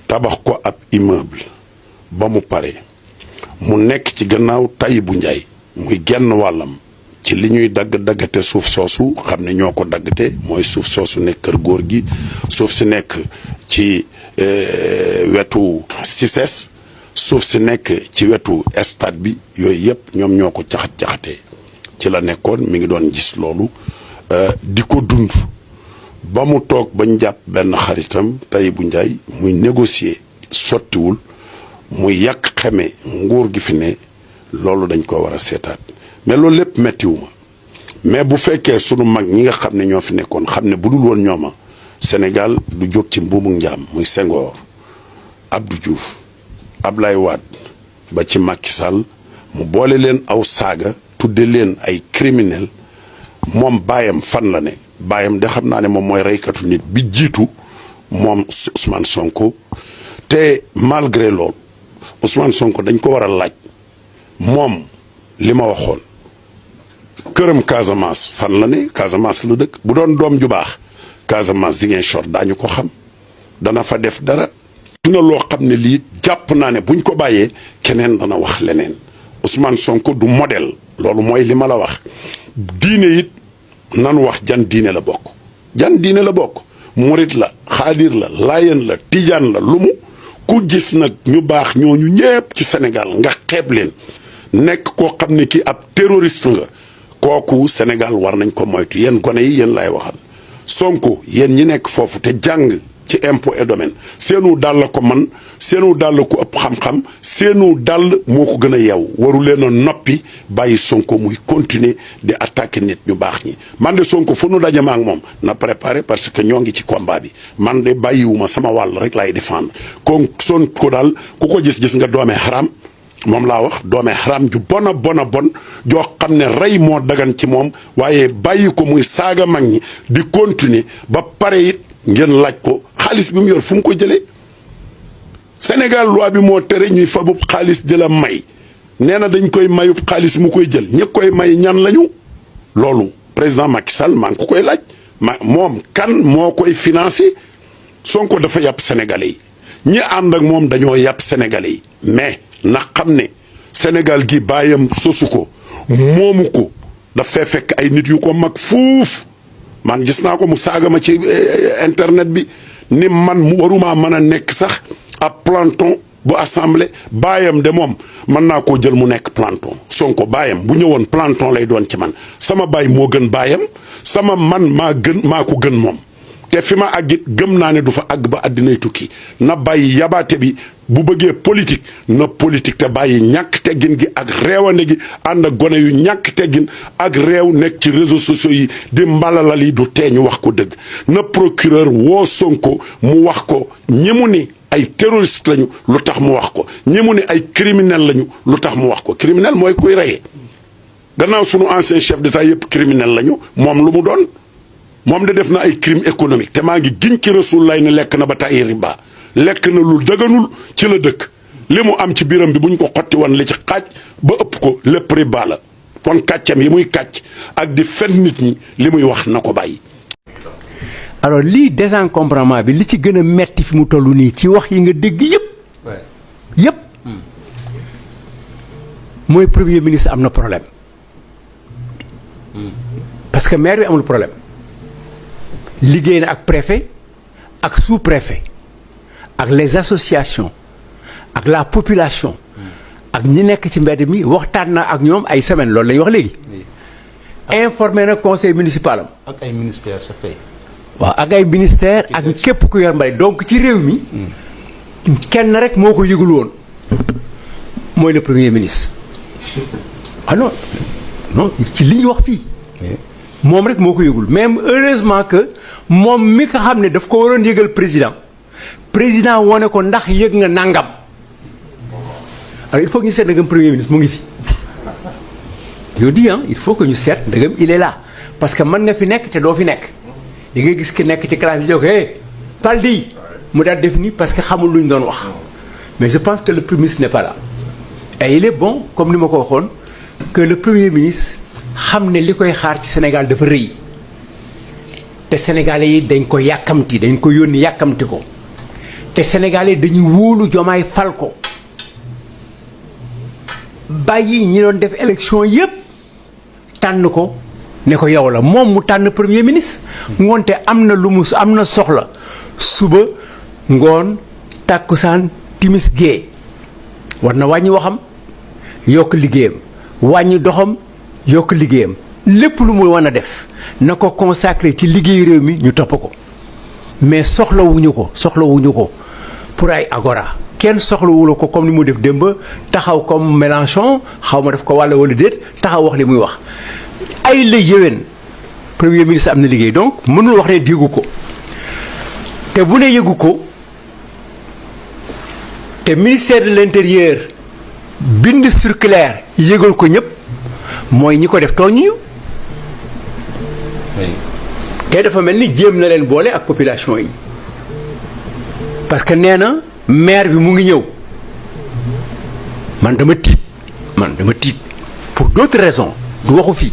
tabax ko ab immeuble ba mu pare mu nekk ci gannaaw Taïbu Njaay muy genn wàllam ci li ñuy daggate suuf soosu xam ne ñoo ko daggate mooy suuf soosu nekk kër góor gi suuf si nekk ci wetu CICES suuf si nekk ci wetu stade bi yooyu yëpp ñoom ñoo ko caxatee ci la nekkoon mi ngi doon gis loolu di ko dund ba mu toog bañ jàpp benn xaritam Taïbu Njaay muy négocier sottiwul muy yàq xeme nguur gi fi ne loolu dañ ko war a seetaat mais loolu lépp mettiwuma mais bu fekkee sunu mag ñi nga xam ne ñoo fi nekkoon xam ne bu dul woon ñooma Sénégal du jóg ci mbuumu njaam muy Senghor Abdou Diouf Ablaye Wade ba ci Macky Sall mu boole leen aw saaga tudde leen ay criminel moom baayam fan la ne baayam de xam naa ne moom mooy reykatu nit bi jiitu moom Ousmane Sonko te malgré loolu Ousmane Sonko dañ ko war a laaj moom li ma waxoon këram Casamance fan la ne Casamance la dëkk bu doon doom ju baax Casamance Ziguinchor daañu ko xam dana fa def dara dina loo xam ne lii jàpp naa ne buñ ko bàyyee keneen dana wax leneen Ousmane Sonko du modèle loolu mooy li ma la wax diine it nanu wax jan diine la bokk murit la xaadir la layen la tijaan la lumu ku gis nag ñu baax ñooñu ñépp ci Sénégal nga xeeb leen nekk koo xam ne ki ab terroriste nga kooku Sénégal war nañ ko moytu yéen gone yi yéen lay waxal Sonko yéen ñi nekk foofu te jàng ci impôt et domaine seenu dàll ko man seenu dàll ko ëpp xam-xam seenu dàll moo ko gën a yeew waru leen a noppi bàyyi Sonko muy continuer di attaquer nit ñu baax ñi man de Sonko fu nu daje ma ak moom na préparer parce que ñoo ngi ci combat bi man de bàyyiwuma sama wàll rek lay défendre kon Sonko daal ku ko gis nga doomee xaram moom laa wax doomee xaram ju bon joo xam ne rey moo dagan ci moom waaye bàyyi ko muy saaga mag ñi di continuer ba pare it ngeen laaj ko xaalis bi mu yor fu mu ko jëlee Sénégal loi bi moo tere ñuy fabub xaalis di la may nee na dañ koy mayub xaalis mu koy jël ñi koy may ñan lañu loolu président Macky Sall maa ngi ko koy laaj moom kan moo koy financé Sonko dafa yàpp sénégalais yi ñi ànd ak moom dañoo yàpp sénégalais yi mais na xam ne Sénégal gi bàyyam sosu ko moomu ko dafay fekk ay nit yu ko mag fuuf man gis naa ko mu saaga ma ci internet bi ni man mu waruma mën a nekk sax ab planton bu assemblée baayam de moom mën naa koo jël mu nekk planton Sonko baayam bu ñëwoon planton lay doon ci man sama baay moo gën baayam sama man maa ko gën moom te fi ma àggit gëm naa ne du fa àgg ba àddinay tukki na bàyyi yabaate bi bu bëggee politique na politique te bàyyi ñàkk teggin gi ak réewande gi ànd ak gone yu ñàkk teggin ak réew nekk ci réseaux sociaux yi di mbalalal yi du tee ñu wax ko dëgg na procureur woo Sonko mu wax ko ñi mu ni ay terroriste lañu lu tax mu wax ko ñi mu ni ay criminel lañu lu tax mu wax ko criminel mooy kuy reyee gannaaw sunu ancien chef d'état yëpp criminel lañu moom lu mu doon moom de def na ay crime économique te maa ngi giñ ci Rasul lay ne lekk na ba tàyyi riba lekk na lu daganul ci la dëkk li mu am ci biiram bi buñ ko xotti woon li ci xaaj ba ëpp ko lépp riba la kon kàccam yi muy kàcc ak di fen nit ñi li muy wax na ko bàyyi. alors lii désencombrement bi li ci gën a metti fi mu toll nii ci wax yi nga dégg yëpp mooy premier ministre am na problème parce que maire bi amul problème liggéey na ak préfet ak sous-préfet ak les associations ak la population ak ñi nekk ci mbedd mi waxtaan na ak ñoom ay semaine loolu la ñuy wax léegi informé na conseil municipal am ak ay ministères sa tey waaw ak ay ministère ak képp ku yor mbay donc ci réew mi kenn rek moo ko yëgul woon mooy le premier ministre ah non ci li ñu wax fii moom rek moo ko yëgul même heureusement que moom mi ko xam ne daf ko waroon yëgal président wone ko ndax yëg nga nangam alors il faut que ñu seet ndegam premier ministre mu ngi fi yo dis il faut que ñu seet ndegam il est là parce que mën nga fi nekk te doo fi nekk di nga gis ki nekk ci classe bi jóg Paldi mu daal def nii parce que xamul lu ñu doon wax mais je pense que le premier ministre n'est pas là et il est bon comme ni ma ko waxoon que le premier ministre xam ne li koy xaar ci Sénégal dafa rëy te Sénégalais yi dañ ko yàkkamti dañ ko yónni yàkkamti ko te Sénégalais dañu wóolu Diomaye fal ko bàyyi ñi doon def élection yépp tànn ko ne ko yow la moom mu tànn premier ministre ngoonte am na lu mu am na soxla suba ngoon tàkkusaan timis gée war na wàññi waxam yokk liggéeyam wàññi doxam yokk liggéeyam lépp lu mu wan a def na ko consacré ci liggéey réew mi ñu topp ko mais soxlawuñu ko pour ay agora kenn soxlawula ko comme ni mu def démb taxaw comme Mélenchon xaw ma def ko walla wala déet taxaw wax li muy wax ay la yéwén premier ministre am na liggéey donc mënul wax ne déggu ko te bu ne yëgu ko te ministère de l'intérieur bind circulaire yëgal ko ñëpp mooy ñi ko def tooñuñu te dafa mel ni jéem na leen boole ak population yi parce que nee na maire bi mu ngi ñëw man dama tiit pour d'autres raisons du waxu fii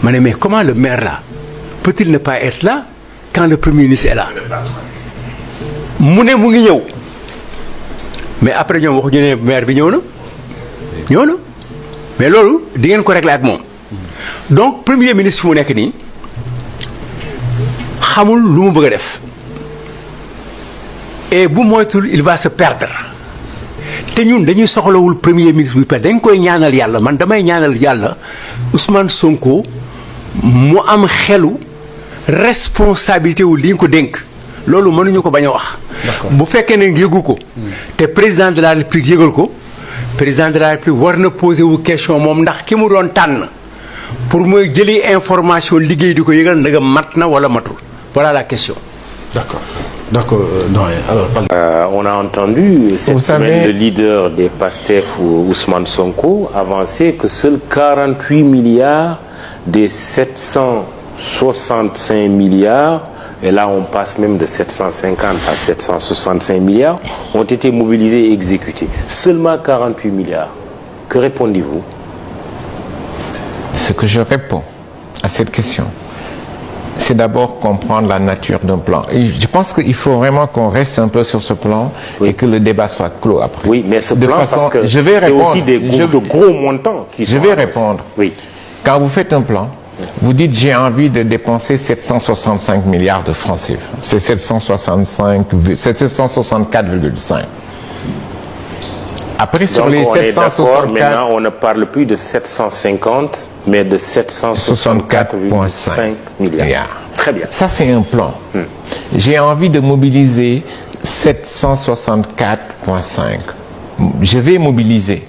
ma ne mais comment le maire là peut-il ne pas être là quand le premier ministre est là mu ne mu ngi ñëw mais après ñoom waxuñu ne maire bi ñëw na mais loolu di ngeen ko régler ak moom donc premier ministre fu mu nekk nii xamul lu mu bëgg a def et bu moytul il va se perdre te ñun dañuy soxlawul premier ministre bi perdre dañ koy ñaanal yàlla man damay ñaanal yàlla Ousmane Sonko mu am xelu responsabilité wu li ñu ko dénk loolu mënuñu ko bañ a wax. bu fekkee ne yëgu ko. te président de la république yëgal ko président de la république war na poser wu question moom ndax ki mu doon tànn pour mooy jëli information liggéey di ko yëgal ndaga mat na wala matul voilà la question. D'accord. D'accord, alors, on a entendu cette semaine le leader des PASTEF, Ousmane Sonko, avancer que seuls 48 milliards des 765 milliards, et là on passe même de 750 à 765 milliards, ont été mobilisés et exécutés. Seulement 48 milliards. Que répondez-vous? Ce que je réponds à cette question, c'est d'abord comprendre la nature d'un plan. Et je pense qu'il faut vraiment qu'on reste un peu sur ce plan et que le débat soit clos après. Oui, mais ce plan, parce que c'est aussi de gros montants qui sont... Je vais répondre. Oui. Quand vous faites un plan, vous dites j'ai envie de dépenser 765 milliards de francs CFA. C'est 764,5. Après, sur donc les on 764... maintenant, on ne parle plus de 750, mais de 764,5 milliards. Très bien. Ça, c'est un plan. J'ai envie de mobiliser 764,5. Je vais mobiliser.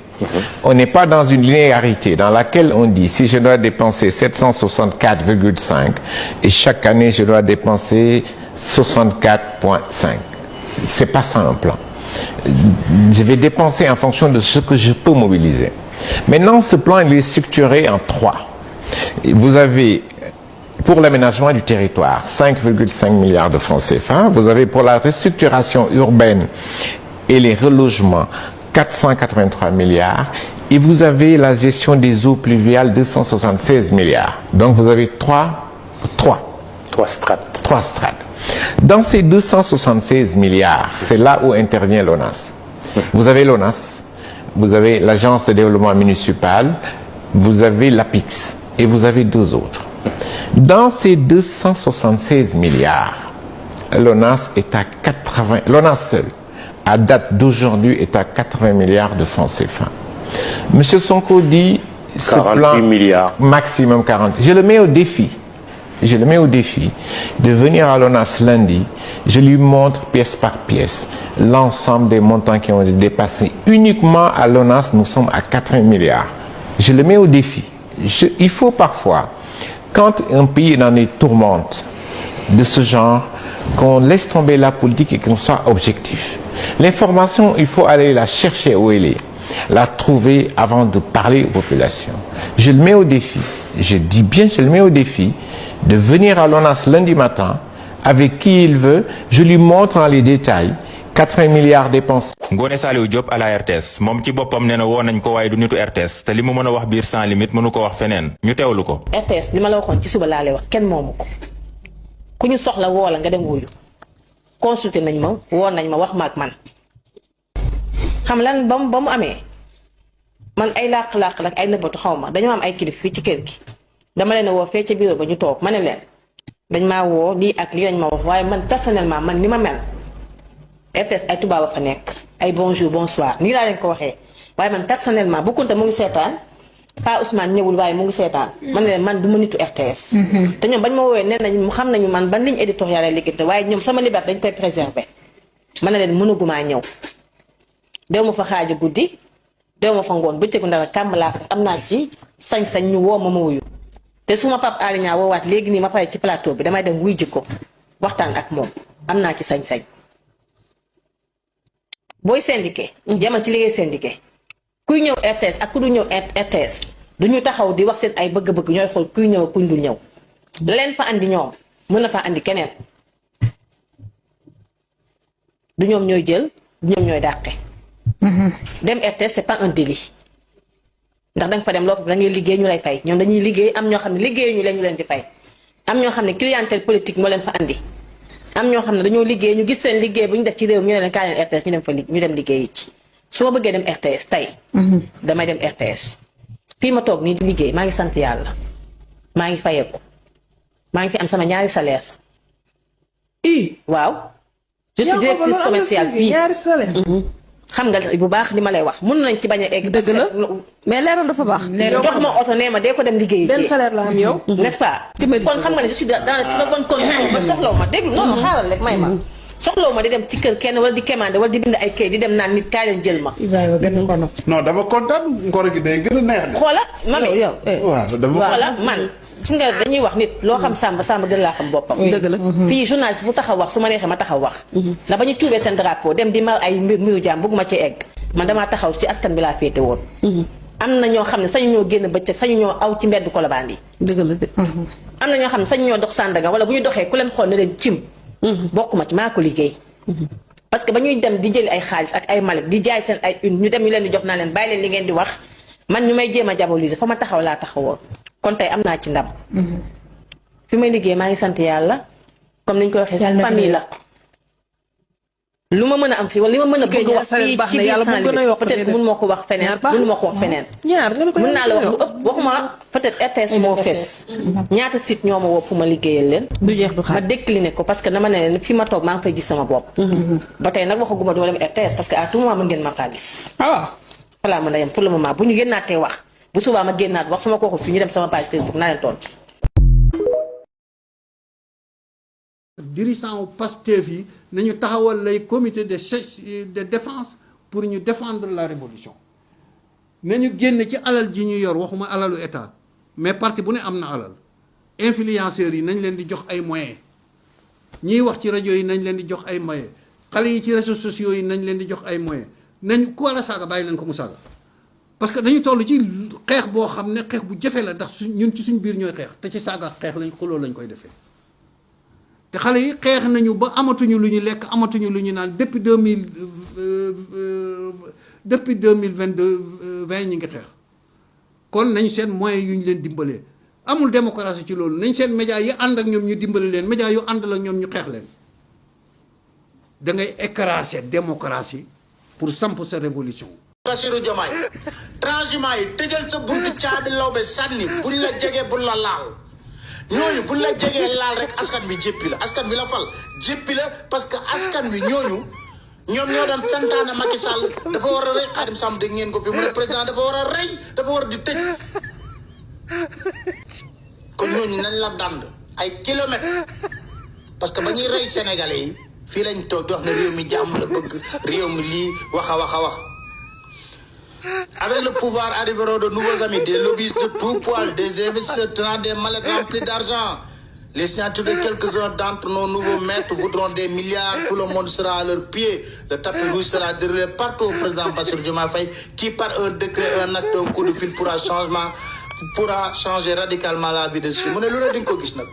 On n'est pas dans une linéarité dans laquelle on dit si je dois dépenser 764,5 et chaque année je dois dépenser 64,5. C'est pas ça un plan. Je vais dépenser en fonction de ce que je peux mobiliser. Maintenant, ce plan il est structuré en 3. Vous avez pour l'aménagement du territoire 5,5 milliards de francs CFA. Vous avez pour la restructuration urbaine et les relogements 483 milliards. Et vous avez la gestion des eaux pluviales 276 milliards. Donc vous avez trois strates. Dans ces 276 milliards, c'est là où intervient l'ONAS. Vous avez l'ONAS, vous avez l'Agence de développement municipal, vous avez l'APIX et vous avez deux autres. Dans ces 276 milliards, l'ONAS est à 80, l'ONAS seul, à date d'aujourd'hui, est à 80 milliards de francs CFA. Monsieur Sonko dit, ce plan, milliards. Maximum 40. Je le mets au défi. Je le mets au défi de venir à l'ONAS lundi, je lui montre pièce par pièce l'ensemble des montants qui ont été dépassés. Uniquement à l'ONAS, nous sommes à 80 milliards. Je le mets au défi. Il faut parfois, quand un pays est dans des tourmentes de ce genre, qu'on laisse tomber la politique et qu'on soit objectif. L'information, il faut aller la chercher où elle est, la trouver avant de parler aux populations. Je le mets au défi, je dis bien je le mets au défi, de venir à l'ONAS lundi matin, avec qui il veut, je lui montre dans les détails 80 milliards dépensés. Ngoné Saliou Diop à la RTS moom ci boppam nee na woo nañ ko waaye du nitu RTS te li mu mën a wax biir sans limite mënu ko wax feneen ñu teewlu ko. RTS li ma la waxoon ci suba laa lay wax kenn moomu ko ku ñu soxla woo la nga dem wuyu consulté nañ ma woo nañ ma wax ma ak man xam lan ba mu amee man ay làq-làq la ay nëbbatu xaw ma dañoo am ay kilif fii ci kër gi dama leen a woo fee ca bureau ba ñu toog ma ne leen dañ maa woo lii ak lii lañ ma wax waaye man personnellement man ni ma mel RTS ay tubaab a fa nekk ay bonjour bonsoir nii laa leen ko waxee waaye man personnellement bu Kunta mu ngi seetaan Pa Ousmane ñëwul waaye mu ngi seetaan man ne leen man du ma nitu RTS te ñoom bañ ma woowee nee nañ xam nañu man ban ligne éditoriale lay liggéeyante waaye ñoom sama liberté dañ koy préserver man ne leen mënagumaa ñëw dew ma fa xaaja guddi dew ma fa ngoon bëccëgu ndara kàmm laa am naa ci sañ-sañ ñu woo ma wuyu te su ma Pape Alé Niang woowaat léegi nii ma pare ci plateau bi damay dem wuy jikko waxtaan ak moom am naa ci sañ-sañ booy syndiqué yamal ci liggéey syndiqué kuy ñëw RTS ak ku du ñëw RTS du ñu taxaw di wax seen ay bëgg-bëgg ñooy xool kuy ñëw ak kuñ dul ñëw la leen fa andi ñoom mën na fa andi keneen du ñoom ñooy jël du ñoom ñooy dàqe dem RTS c'est pas un délit ndax danga fa dem loo fa da ngay liggéey ñu lay fay ñoom dañuy liggéey am ñoo xam ne liggéey ñu leen di fay am ñoo xam ne clientèle politique moo leen fa andi am ñoo xam ne dañoo liggéey ñu gis seen liggéey bu ñu def ci réew mi ñu ne leen kaa leen RTS ñu dem fa ñu dem liggéey ci su ma bëggee dem RTS tey damay dem RTS fii ma toog nii di liggéey maa ngi sant yàlla maa ngi fayeeku maa ngi fi am sama ñaari salaire waaw je suis directrice commerciale fii xam nga bu baax li ma lay wax mën nañ ci bañ a egg. dëgg la mais leeral dafa baax. jox ma oto nee ma dee ko dem liggéeyi. benn salaire la am yow. n'est-ce pas. kon xam nga ne je suis dans la bonne condition ba soxlaw ma déglu non xaaral rek may ma. soxlaw ma di dem ci kër kenn wala di commandé wala di bind ay kay di dem naan nit kaay leen jël ma. Ibrahima gën a ko non dama kontaan ngoro gi day gën a neex. xoola mami yow waaw dama xoola man. ci nga dañuy wax nit loo xam Samba gën laa xam boppam. dëgg la fii journaliste bu taxaw wax su ma neexee ma taxaw wax. ndax ba ñu tuubee seen drapeau dem di mar ay mbiru jaam bëgguma ci egg man damaa taxaw ci askan bi laa féete woon. am na ñoo xam ne sañu ñoo génn bëccëg sañu ñoo aw ci mbedd Colobane yi. dëgg la de. am na ñoo xam ne sañu ñoo dox Sandaga wala bu ñu doxee ku leen xool ne leen cim. bokkuma ci maa ko liggéey. parce que ba ñuy dem di jëli ay xaalis ak ay malet di jaay seen ay une ñu dem ñu leen di jox naa leen bàyyi leen li ngeen di wax man ñu may jéem a diaboliser fa ma taxaw laa taxawoon kon tey am naa ci ndam. fi may liggéey maa ngi sant yàlla comme ni ñu ko waxee sa famille la. lu ma mën a am fii wala li ma mën a bëgg wax fii ci biir Saint-Louis peut-être mun ma ko wax feneen mun ma ko wax feneen. mun naa la wax lu ëpp waxuma peut-être RTS moo fees. ñaata site ñoo ma woo pour ma liggéeyal leen. du jeex du xaar ma décliné ko parce que dama ne leen fi ma toog maa ngi fay gis sama bopp. ba tey nag waxaguma duma dem RTS parce que à tout moment mën ngeen ma kaa gis. voilà mën na yem pour le moment bu ñu génnaatee wax. bu subaa ma génnaat wax sama ko waxul fii ñu dem sama page Facebook naa leen tontu. dirigeant Pastef yi nañu taxawal lay comité de défense pour ñu défendre la révolution nañu génn ci alal ji ñu yor waxuma alalu état mais parti bu ne am na alal influenceurs yi nañ leen di jox ay moyens ñiy wax ci rajo yi nañ leen di jox ay moyens xale yi ci réseaux sociaux yi nañ leen di jox ay moyens nañ ku war a saaga bàyyi leen ko mu saaga. parce que dañu toll ci xeex boo xam ne xeex bu jafe la ndax ñun ci suñ biir ñooy xeex te ci saaga xeex lañ xuloo lañ koy defee te xale yi xeex nañu ba amatuñu lu ñu lekk amatuñu lu ñu naan depuis 2022 ñi ngi xeex kon nañ seen moyens yu ñu leen dimbalee amul démocratie ci loolu nañ seen média yi ànd ak ñoom ñu dimbale leen média yu àndal ak ñoom ñu xeex leen da ngay écraser démocratie pour samp sa révolution. Bassirou Diomaye transhumant yi tëjal sa buntu caabi lawbe sànni buñ la jegee buñ la laal ñooñu buñ la jegee laal rek askan bi jéppi la askan bi la fal jéppi la parce que askan bi ñooñu ñoom ñoo doon santaane Macky Sall dafa war a rey Khadim Samb dégg ngeen ko fi mu ne président dafa war a rey dafa war a di tëj kon ñooñu nañ la dànd ay kilomètres parce que ba ñuy rey sénégalais yi fii lañ toog di wax ne réew mi jàmm la bëgg réew mi lii wax a wax avec le pouvoir arriveront de nouveaux amis, des lobbyistes de tout poil, des investisseurs tenant des mallettes remplies d'argent. Les signatures de quelques-uns d'entre nos nouveaux maîtres voudront des milliards, tout le monde sera à leurs pieds. Le tapis rouge sera déroulé partout au président Bassirou Diomaye Faye, qui par un décret, un acte, un coup de fil pourra changer radicalement la vie de ceux. Mu ne lu ne di nga ko gis nag.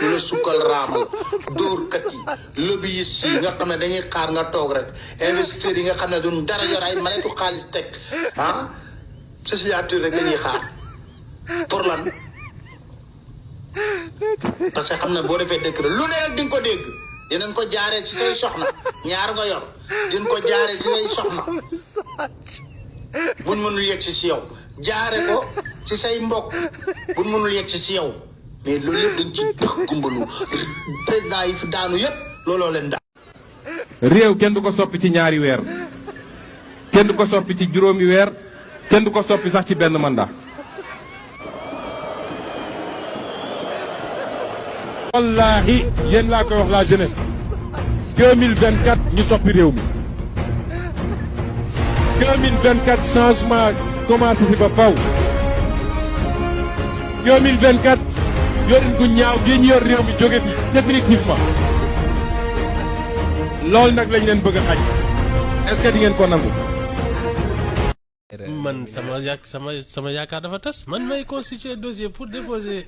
ñu la sukkal raamal dóorkat yi lobbyistes yi nga xam ne dañuy xaar nga toog rek investisseurs yi nga xam ne duñ dara yor ay maletu xaalis teg sa signature rek dañuy xaar pour lan parce que xam ne boo defee décret lu ne rek di nga ko dégg dinañ ko jaaree ci say soxna ñaar nga yor dinañ ko jaaree ci say soxna buñ mënul yegg si yow jaare ko ci say mbokk buñ mënul yegg si yow mais loolu yëpp dañ ci dëx gumbalu président yi fi daanu yëpp looloo leen daan. réew kenn du ko soppi ci ñaari weer kenn du ko soppi ci juróomi weer kenn du ko soppi sax ci benn mandat. wallaahi yéen laa koy wax la jeunesse 2024 ñu soppi réew mi 2024 changement commencé fi ba faw 2024. yorin gu ñaaw gi ñu yor réew mi jóge fi définitivement loolu nag lañ leen bëgg a xañ est-ce que di ngeen ko nangu. man sama yaakaar dafa tas man may constituer dossier pour déposer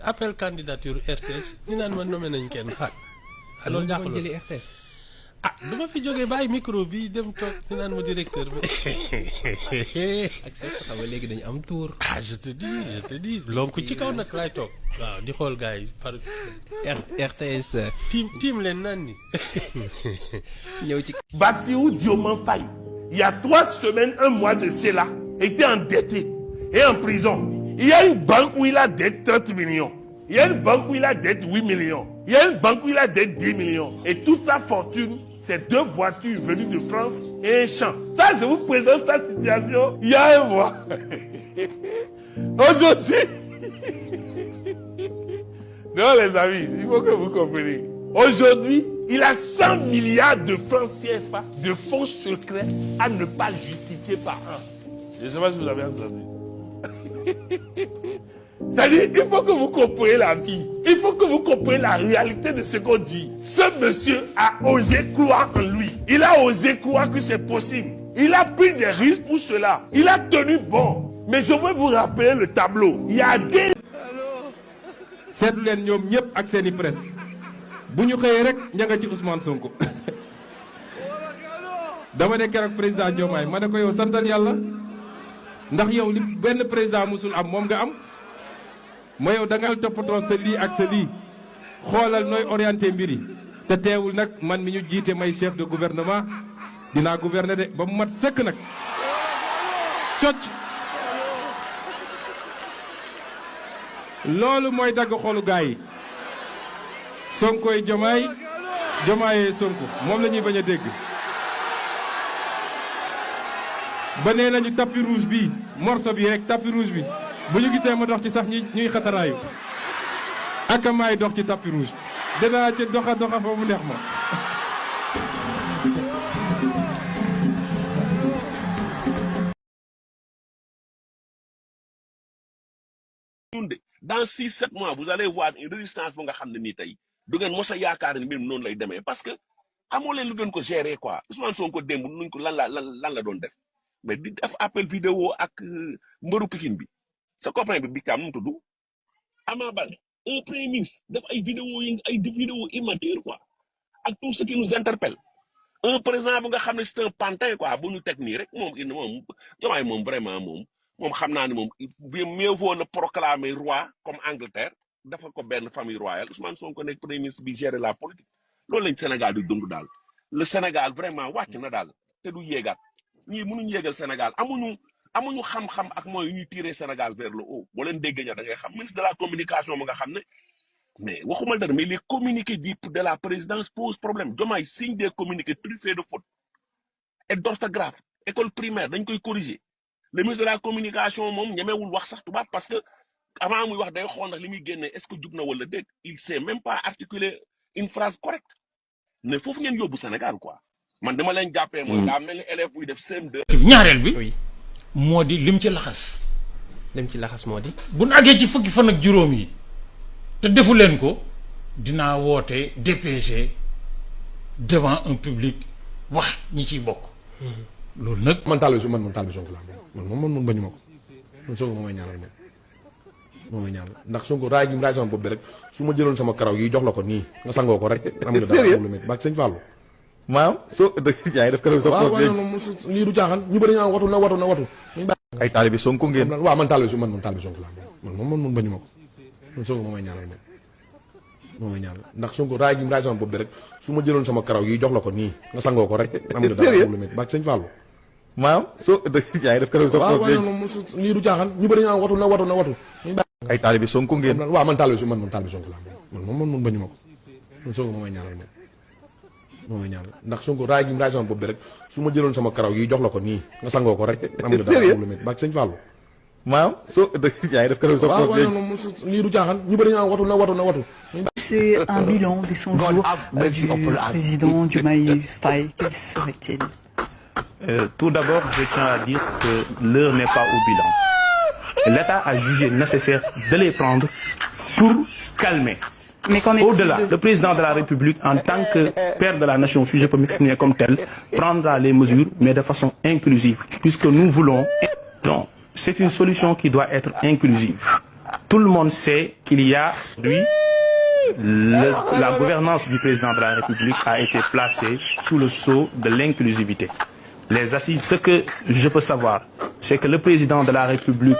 appel candidature RTS ñu naan ma nommé nañ kenn xaar. loolu jaaxul jëli RTS. ah du ma fi jógee bàyyi micro bi dem toog ñu naan ma directeur bi. ak sa xam nga léegi dañu am tour. ah je te dis lonku ci kaw nag laay toog. waaw di xool gars yi par. RTS. tiim leen naan ni. ñëw ci. Bassirou Diomaye Faye, il y a 3 semaines, 1 mois de cela, était endetté et en prison. Il y a une banque où il a dette 30 millions. Il y a une banque où il a dette 8 millions. Il y a une banque où il a dette 10 millions. Et toute sa fortune c'est 2 voitures venues de France et un champ. Ça, je vous présente sa situation il y a un mois. Aujourd'hui, non les amis, il faut que vous compreniez. Aujourd'hui, il a 100 milliards de francs CFA de fonds secrets à ne pas justifier par an. Je ne sais pas si vous avez entendu. C'est-à-dire, il faut que vous compreniez la vie. Il faut que vous compreniez la réalité de ce qu'on dit. Ce monsieur a osé croire en lui. Il a osé croire que c'est possible. Il a pris des risques pour cela. Il a tenu bon. Mais je veux vous rappeler le tableau. Il y a des... seetlu leen ñoom ñëpp ak seeni presse bu ñu xëyee rek ña nga ci Ousmane Sonko dama ne keroog président Diomaye ma ne ko yow santal yàlla ndax yow li benn président musul am moom nga am ma yow da nga toppatoo sa lii ak sa lii xoolal nooy orienté mbir yi te teewul nag man mi ñu jiite may chef de gouvernement dinaa gouverner de ba mu mat sëkk nag cocc loolu mooy dagg xolu gaay yi Sonkoy Diomaye Diomaye Sonko moom la ñuy bañ a dégg ba nee nañu tapis rouge bi morceau bi rek tapis rouge bi bu ñu gisee ma dox ci sax ñuy xataraayu ak maay dox ci tapis rouge dinaa ci doxa ba mu neex ma. Dans 6-7 mois vous allez voir une résistance bu nga xam ne nii tey du ngeen mos a yaakaar ne mbir mi noonu lay demee parce que amoo leen lu gën ko gérer quoi Ousmane Sonko démb nuñ ko lan la doon def mais di def appel vidéo ak mbëru Pikine bi sa copain bi Bicam nu mu tudd Ama Baldé un premier ministre def ay vidéo immature quoi ak tout ce qui nous interpelle un président bu nga xam ne c'est un pantin quoi bu ñu teg nii rek moom Diomaye moom vraiment moom xam naa ne moom mieux vaut le proclamer roi comme Angleterre dafa ko benn famille royale Ousmane Sonko nekk premier ministre bi gérer la politique loolu lañ Sénégal di dund daal le Sénégal vraiment wàcc na daal te du yéegaat ñii mënuñ yéegal Sénégal amuñu xam-xam ak mooy yu ñuy tirer Sénégal vers le haut boo leen déggee ña da ngay xam ministre de la communication mu nga xam ne mais waxuma dara mais les communiqués de la présidence posent problème Diomaye signe des communiqués truffés de fautes et d'orthographe école primaire dañ koy corriger le ministre de la communication moom ñemewul wax sax tubaab parce que avant muy wax day xool ndax li muy génne est-ce que jub na wala déet il sait même pas articuler une phrase correcte mais foofu ngeen yóbbu Sénégal quoi man dama leen jàppee mooy daa mel ni élève buy def CM2. ñaareel bi moo di lim ci laxas moo di bu ñu àggee ci fukki fan ak juróom yi te defu leen ko dinaa woote DPG devant un public wax ñi ciy bokk loolu nag man taal bi Sonko laa man bañu ma ko man Sonko moo may ñaanal moom ndax Sonko raay gi mu raay sama bopp bi rek su ma jëloon sama karaw yi jox la ko nii nga sangoo ko rek am nga dara lu métti ba sëñ Fallou maam soo yaa ngi def karaw sa poos lii du caaxaan ñu bëri ñaan watu ay taalibe Sonko ngeen waaw man taal bi Sonko laa man bañu ma ko man Sonko moo may ñaanal ndax Sonko raay gi mu raay sama bopp bi rek su ma jëloon sama karaw yi jox la ko nii nga sangoo ko rek am nga dara lu métti ba sëñ Fallou maam soo yaa ngi def karaw sa poos lii du caaxaan ñu bëri ñaan watu ay taalibe Sonko ngeen waaw man taal bi Sonko laa man bañu ma ko man Sonko moo may ñaanal ndax Sonko raay gi mu raay sama bopp bi rek su ma jëloon sama karaw yi jox la ko nii nga sangoo ko rek am nga dara lu métti ba sëñ Fallou maam soo yaa ngi def karaw sa poos lii du caaxaan ñu bëri ñaan watu C'est un bilan des 100 jours du président Diomaye Faye. Quel serait-il? Tout d'abord, je tiens à dire que l'heure n'est pas au bilan. L'État a jugé nécessaire de les prendre pour calmer. Mais au-delà, le président de la République, en tant que père de la nation, si je peux m'exprimer comme tel, prendra les mesures, mais de façon inclusive, puisque nous voulons... Donc, c'est une solution qui doit être inclusive. Tout le monde sait qu'il y a, la gouvernance du président de la République a été placée sous le sceau de l'inclusivité. Les assises, ce que je peux savoir, c'est que le président de la République,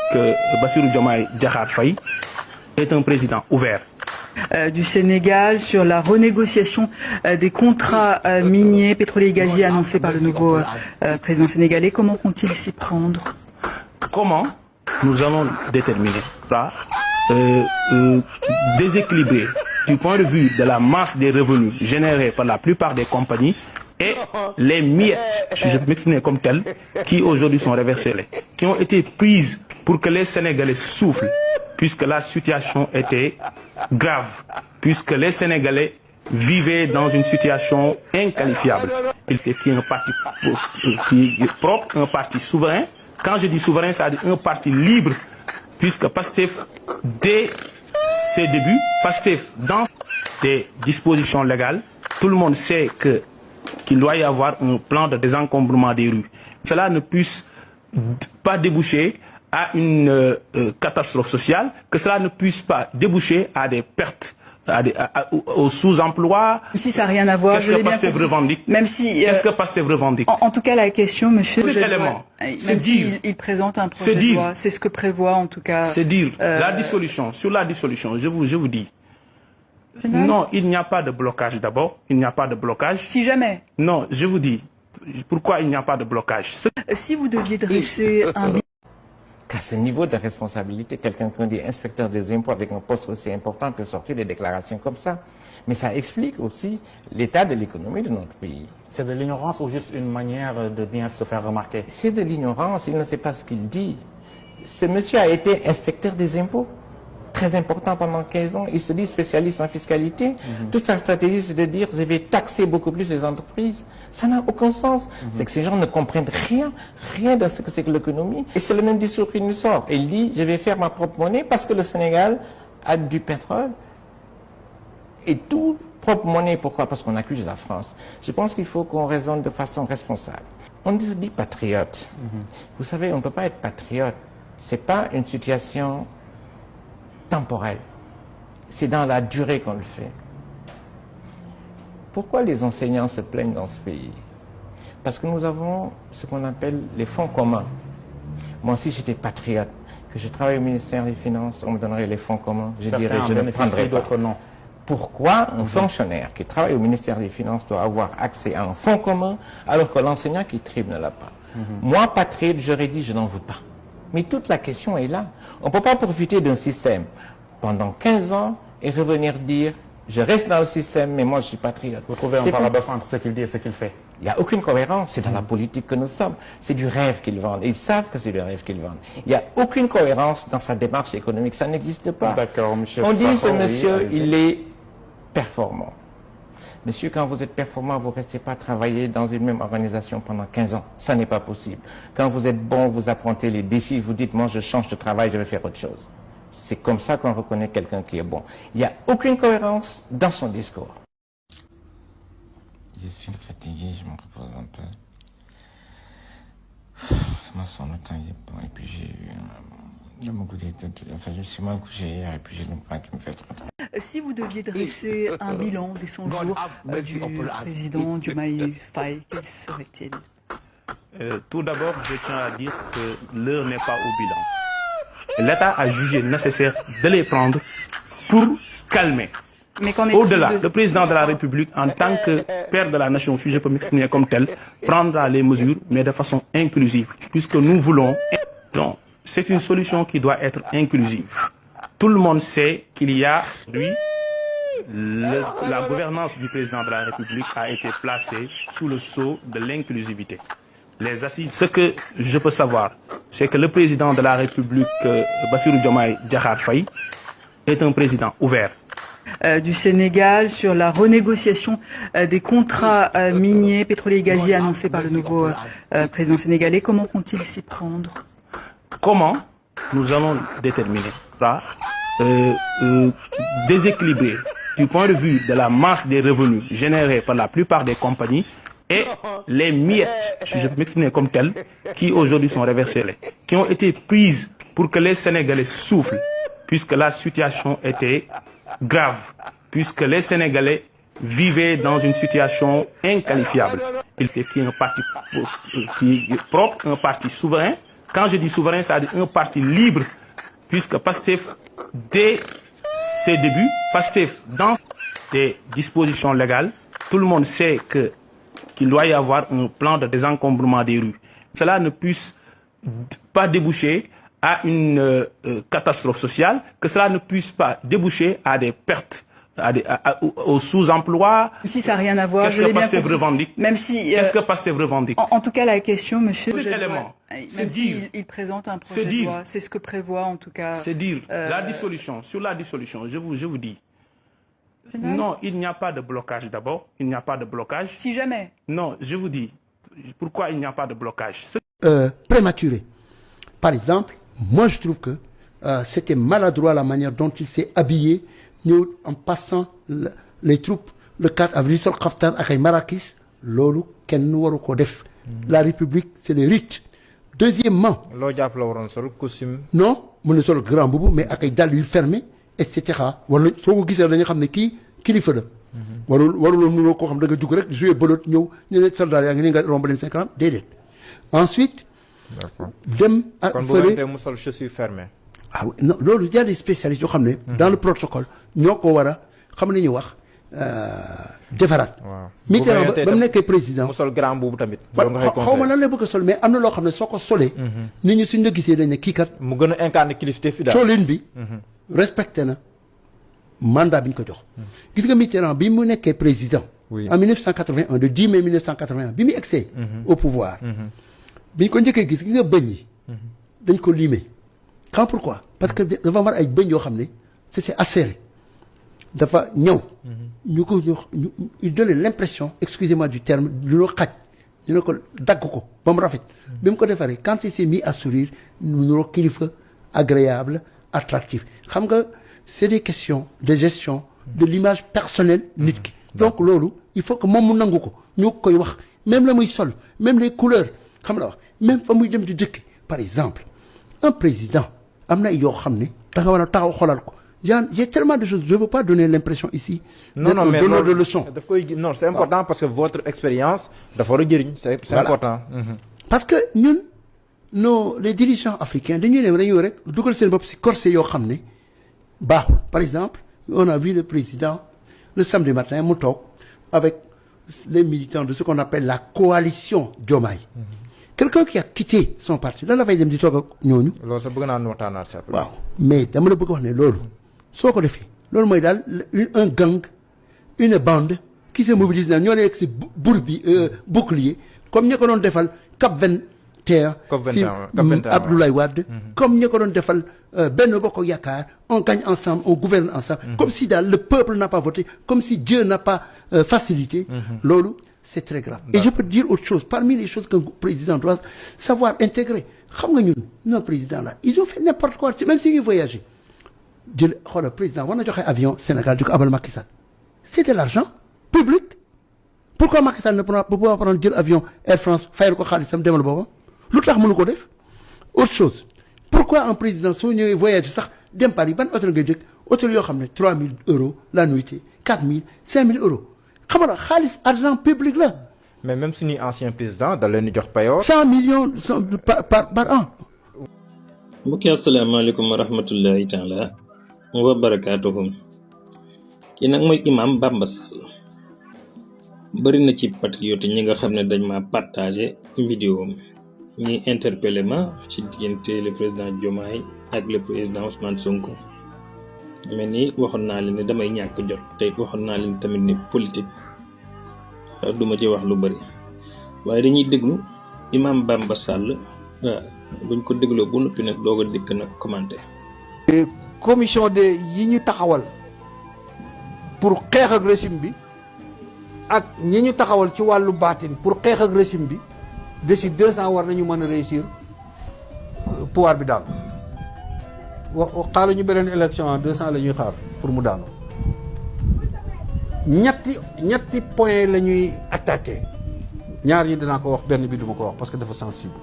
Bassirou Diomaye Diakhar Faye, est un président ouvert. Du Sénégal sur la renégociation des contrats miniers, pétroliers et gaziers annoncés par le nouveau président sénégalais. Comment compte-t-il s'y prendre? Comment nous allons déterminer ça, déséquilibrer du point de vue de la masse des revenus générés par la plupart des compagnies et les miettes, si je peux m'exprimer comme tel, qui aujourd'hui sont reversées, qui ont été prises pour que les Sénégalais soufflent, puisque la situation était grave, puisque les Sénégalais vivaient dans une situation inqualifiable. Il était un parti qui est propre, un parti souverain. Quand je dis souverain, ça veut dire un parti libre, puisque Pastef, dès ses débuts, Pastef, dans des dispositions légales, tout le monde sait qu'il doit y avoir un plan de désencombrement des rues. Cela ne puisse pas déboucher à une catastrophe sociale, que cela ne puisse pas déboucher à des pertes, au sous-emploi. Même si ça n'a rien à voir, qu'est-ce que Pastef revendique? Même si, qu'est-ce que Pastef revendique? En tout cas, la question, monsieur, c'est élément. C'est dire. Il présente un projet de loi. C'est ce que prévoit, en tout cas. C'est dire. La dissolution. Sur la dissolution, je vous dis. Non, il n'y a pas de blocage d'abord. Il n'y a pas de blocage. Si jamais. Non, je vous dis. Pourquoi il n'y a pas de blocage? Si vous deviez dresser un... Qu'à ce niveau de responsabilité, quelqu'un qui dit inspecteur des impôts avec un poste aussi important peut sortir des déclarations comme ça. Mais ça explique aussi l'état de l'économie de notre pays. C'est de l'ignorance ou juste une manière de bien se faire remarquer? C'est de l'ignorance, il ne sait pas ce qu'il dit. Ce monsieur a été inspecteur des impôts. Très important pendant 15 ans, il se dit spécialiste en fiscalité. Toute sa stratégie, c'est de dire je vais taxer beaucoup plus les entreprises. Ça n'a aucun sens. C'est que ces gens ne comprennent rien de ce que c'est que l'économie. Et c'est le même discours qu'il nous sort. Et il dit je vais faire ma propre monnaie parce que le Sénégal a du pétrole. Et tout propre monnaie, pourquoi? Parce qu'on accuse la France. Je pense qu'il faut qu'on raisonne de façon responsable. On se dit patriote. Vous savez, on ne peut pas être patriote. C'est pas une situation temporel. C'est dans la durée qu'on le fait. Pourquoi les enseignants se plaignent dans ce pays? Parce que nous avons ce qu'on appelle les fonds communs. Moi, si j'étais patriote, que je travaille au ministère des Finances, on me donnerait les fonds communs. Je dirais, je ne prendrais pas. Pourquoi un fonctionnaire qui travaille au ministère des Finances doit avoir accès à un fonds commun alors que l'enseignant qui tripe ne l'a pas? Moi, patriote, j'aurais dit, je n'en veux pas. Mais toute la question est là. On ne peut pas profiter d'un système pendant 15 ans et revenir dire je reste dans le système, mais moi je suis patriote. Vous trouvez un paradoxe entre ce qu'il dit et ce qu'il fait? Il n'y a aucune cohérence. C'est dans la politique que nous sommes. C'est du rêve qu'ils vendent. Ils savent que c'est du rêve qu'ils vendent. Il n'y a aucune cohérence dans sa démarche économique. Ça n'existe pas. D'accord, monsieur. On dit ce monsieur, il est performant. Monsieur, quand vous êtes performant, vous ne restez pas travailler dans une même organisation pendant 15 ans. Ça n'est pas possible. Quand vous êtes bon, vous affrontez les défis, vous dites, moi je change de travail, je vais faire autre chose. C'est comme ça qu'on reconnaît quelqu'un qui est bon. Il n'y a aucune cohérence dans son discours. Je suis fatigué, je me repose un peu. Son temps est bon, et puis j'ai eu je suis mal couché hier et puis j'ai le bras qui me fait trop. Si vous deviez dresser un bilan des 100 jours du président Diomaye Faye, quel serait-il? Tout d'abord, je tiens à dire que l'heure n'est pas au bilan. L'État a jugé nécessaire de les prendre pour calmer. Au-delà, le président de la République, en tant que père de la nation, si je peux m'exprimer comme tel, prendra les mesures, mais de façon inclusive, puisque nous voulons... Donc, c'est une solution qui doit être inclusive. Tout le monde sait qu'il y a, la gouvernance du président de la République a été placée sous le sceau de l'inclusivité. Les assises, ce que je peux savoir, c'est que le président de la République, Bassirou Diomaye Diakhar Faye, est un président ouvert. Du Sénégal sur la renégociation des contrats miniers, pétroliers et gaziers annoncés par le nouveau président sénégalais. Comment compte-t-il s'y prendre? Comment nous allons déterminer ça, déséquilibrer du point de vue de la masse des revenus générés par la plupart des compagnies et les miettes, si je peux m'exprimer comme tel, qui aujourd'hui sont reversées, qui ont été prises pour que les Sénégalais soufflent, puisque la situation était grave, puisque les Sénégalais vivaient dans une situation inqualifiable. Il était un parti qui est propre, un parti souverain. Quand je dis souverain, ça veut dire un parti libre, puisque Pastef, dès ses débuts, Pastef, dans des dispositions légales, tout le monde sait qu'il doit y avoir un plan de désencombrement des rues. Cela ne puisse pas déboucher à une catastrophe sociale, que cela ne puisse pas déboucher à des pertes, au sous-emploi. Si ça n'a rien à voir, Qu'est-ce je que l'ai bien Pastef compris. revendique? Même si, Qu'est-ce que Pastef revendique? en tout cas, la question, monsieur, Cet élément, c'est même dire. s'il présente un projet de loi, c'est ce que prévoit en tout cas. C'est dire la dissolution. Sur la dissolution, je vous dis. Non, il n'y a pas de blocage d'abord. Il n'y a pas de blocage. Si jamais. Non, je vous dis. Pourquoi il n'y a pas de blocage? Prématuré. Par exemple, moi je trouve que c'était maladroit la manière dont il s'est habillé en passant les troupes le 4 avril sur Khaftar ak ay marakis loolu kenn waru ko def. La République c'est le rite. Deuxièmement. loo jàpp la waroon sol costume. non mën na sol grand boubou mais ak ay dàll yu fermé et cetera wala soo ko gisee dañu xam ne kii kilifa la. warul mënoo koo xam da nga jug rek jouer bëloot ñëw ñu ne soldat yaa ngi nii nga romb leen 50 déedéet. Ensuite. d'accord dem ak kon bu fekkee mu sol chaussures fermées. ah oui non loolu y a des spécialistes yoo xam ne. dans le protocole ñoo ko war a xam nañu wax defaraat. waaw Mitterrand ba mu nekkee président. mu sol grand boobu tamit. xaw ma lan lay bëgg a sol mais am na loo xam ne soo ko solee. nit ñi suñ la gisee dañ ne kii kat. mu gën a incarner kilifteef fi daal. colin bi. respecté na mandat bi ñu ko jox. gis nga Mitterrand bi mu nekkee président. en 1981 le 10 mai 1981 bi mu egsee au pouvoir. bi ñu ko njëkkee gis nga bëñ yi. dañ ko limé. quand pourquoi parce que dafa war ay bëñ yoo xam ne c'était acéré dafa ñëw. ñu ko ñu il donnait l'impression excusez-moi du terme ñu ne xaj ñu ne ko dagg ko ba mu rafet. bi mu ko defaree quand il s'est mis à sourire ñu ne kilifa agréable attractif xam nga c'est des questions de gestion de l'image personnelle nit ki. donc loolu il faut que moom mu nangu ko ñu koy wax même la muy sol même les couleurs xam la wax même fa muy dem di dëkk par exemple un président am na yoo xam ne da nga war a taxaw xoolal ko. J'ai tellement de choses, je ne veux pas donner l'impression ici d'être un donneur de leçons. Non, c'est important parce que votre expérience, c'est important. Parce que nous, les dirigeants africains, par exemple, on a vu le président le samedi matin, avec les militants de ce qu'on appelle la coalition Diomaye. Quelqu'un qui a quitté son parti, là, la veille de me mais dama la bëgg wax ne loolu soo ko defee loolu mooy daal un gang une bande qui se mobilise na ñoo nekk si bouclier comme ña ko doon defal Cap 21 si Abdoulaye Wade comme ña ko doon defal Benno Bokk Yaakaar on gagne ensemble on gouverne ensemble comme si daal le peuple n'a pas voté comme si Dieu n'a pas facilité loolu c'est très grave et je peux dire autre chose parmi les choses qu'un président doit savoir intégrer xam nga ñun nos présidents là ils ont fait n'importe quoi même si ñuy voyager jël xoolal président war na joxe avion Sénégal di ko abal Macky Sall c'est de l'argent public pourquoi Macky Sall ne peut pas prendre jël avion Air France fayal ko xaalisam demal booba lu tax mënu ko def autre chose pourquoi un président soo ñëwee voyage sax dem Paris ban hôtel nga jëkk hôtel yoo xam ne 3 000 € la nuitée 4 000 5 000 € xam nga xaalis argent public la. mais même suñuy ancien président da leen di jox payoor. 100 millions par an. mbokki asalaamaaleykum wa rahmatullahi taala wa barakaatuhum kii nag mooy imam Bamba Sall bëri na ci patriote ñi nga xam ne dañ ma partagé vidéo ñi interpellé ma ci diggante le président Diomaye ak le président Ousmane Sonko mais ni waxoon naa leen ne damay ñàkk jot te waxoon naa leen tamit ni politique duma ci wax lu bëri waaye dañuy déglu imam Bamba Sall buñ ko dégloo bu noppi nag doog a dikk nag commenté. commission de yi ñu taxawal pour xeex ak régime bi ak ñi ñu taxawal ci wàllu baatin pour xeex ak régime bi d'ici 2 ans war nañu mën a réussir pouvoir bi daal xaaral ñu beneen élection en 2 ans la ñuy xaar pour mu daanu ñetti point la ñuy attaqué ñaar ñi dinaa ko wax benn bi duma ko wax parce que dafa sensible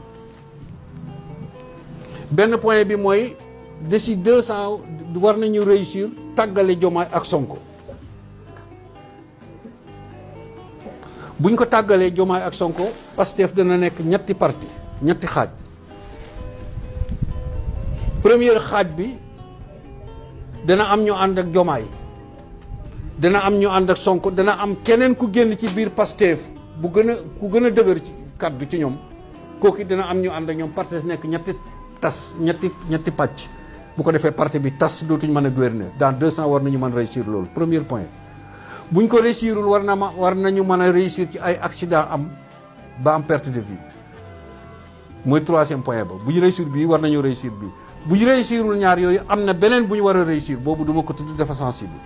benn point bi mooy d'ici 2 ans war nañu réussir tàggale Diomaye ak Sonko buñ ko tàggalee Diomaye ak Sonko Pastef dana nekk ñetti parti ñetti xaaj première xaaj bi dana am ñu ànd ak Diomaye dana am ñu ànd ak Sonko dana am keneen ku génn ci biir Pastef ku gën a dëgër ci kaddu ci ñoom kooku dana am ñu ànd ak ñoom Pastef nekk ñetti tas ñetti pàcc bu ko defee parti bi tas dootuñu mën a gouverner dans 200 war nañu mën a réussir loolu premier point buñ ko réussirul war nañu mën a réussir ci ay accident am ba am perte de vie mooy troisième point ba bu ñu réussir bii war nañu réussir bii bu ñu réussirul ñaar yooyu am na beneen bu ñu war a réussir boobu duma ko tudd dafa sensible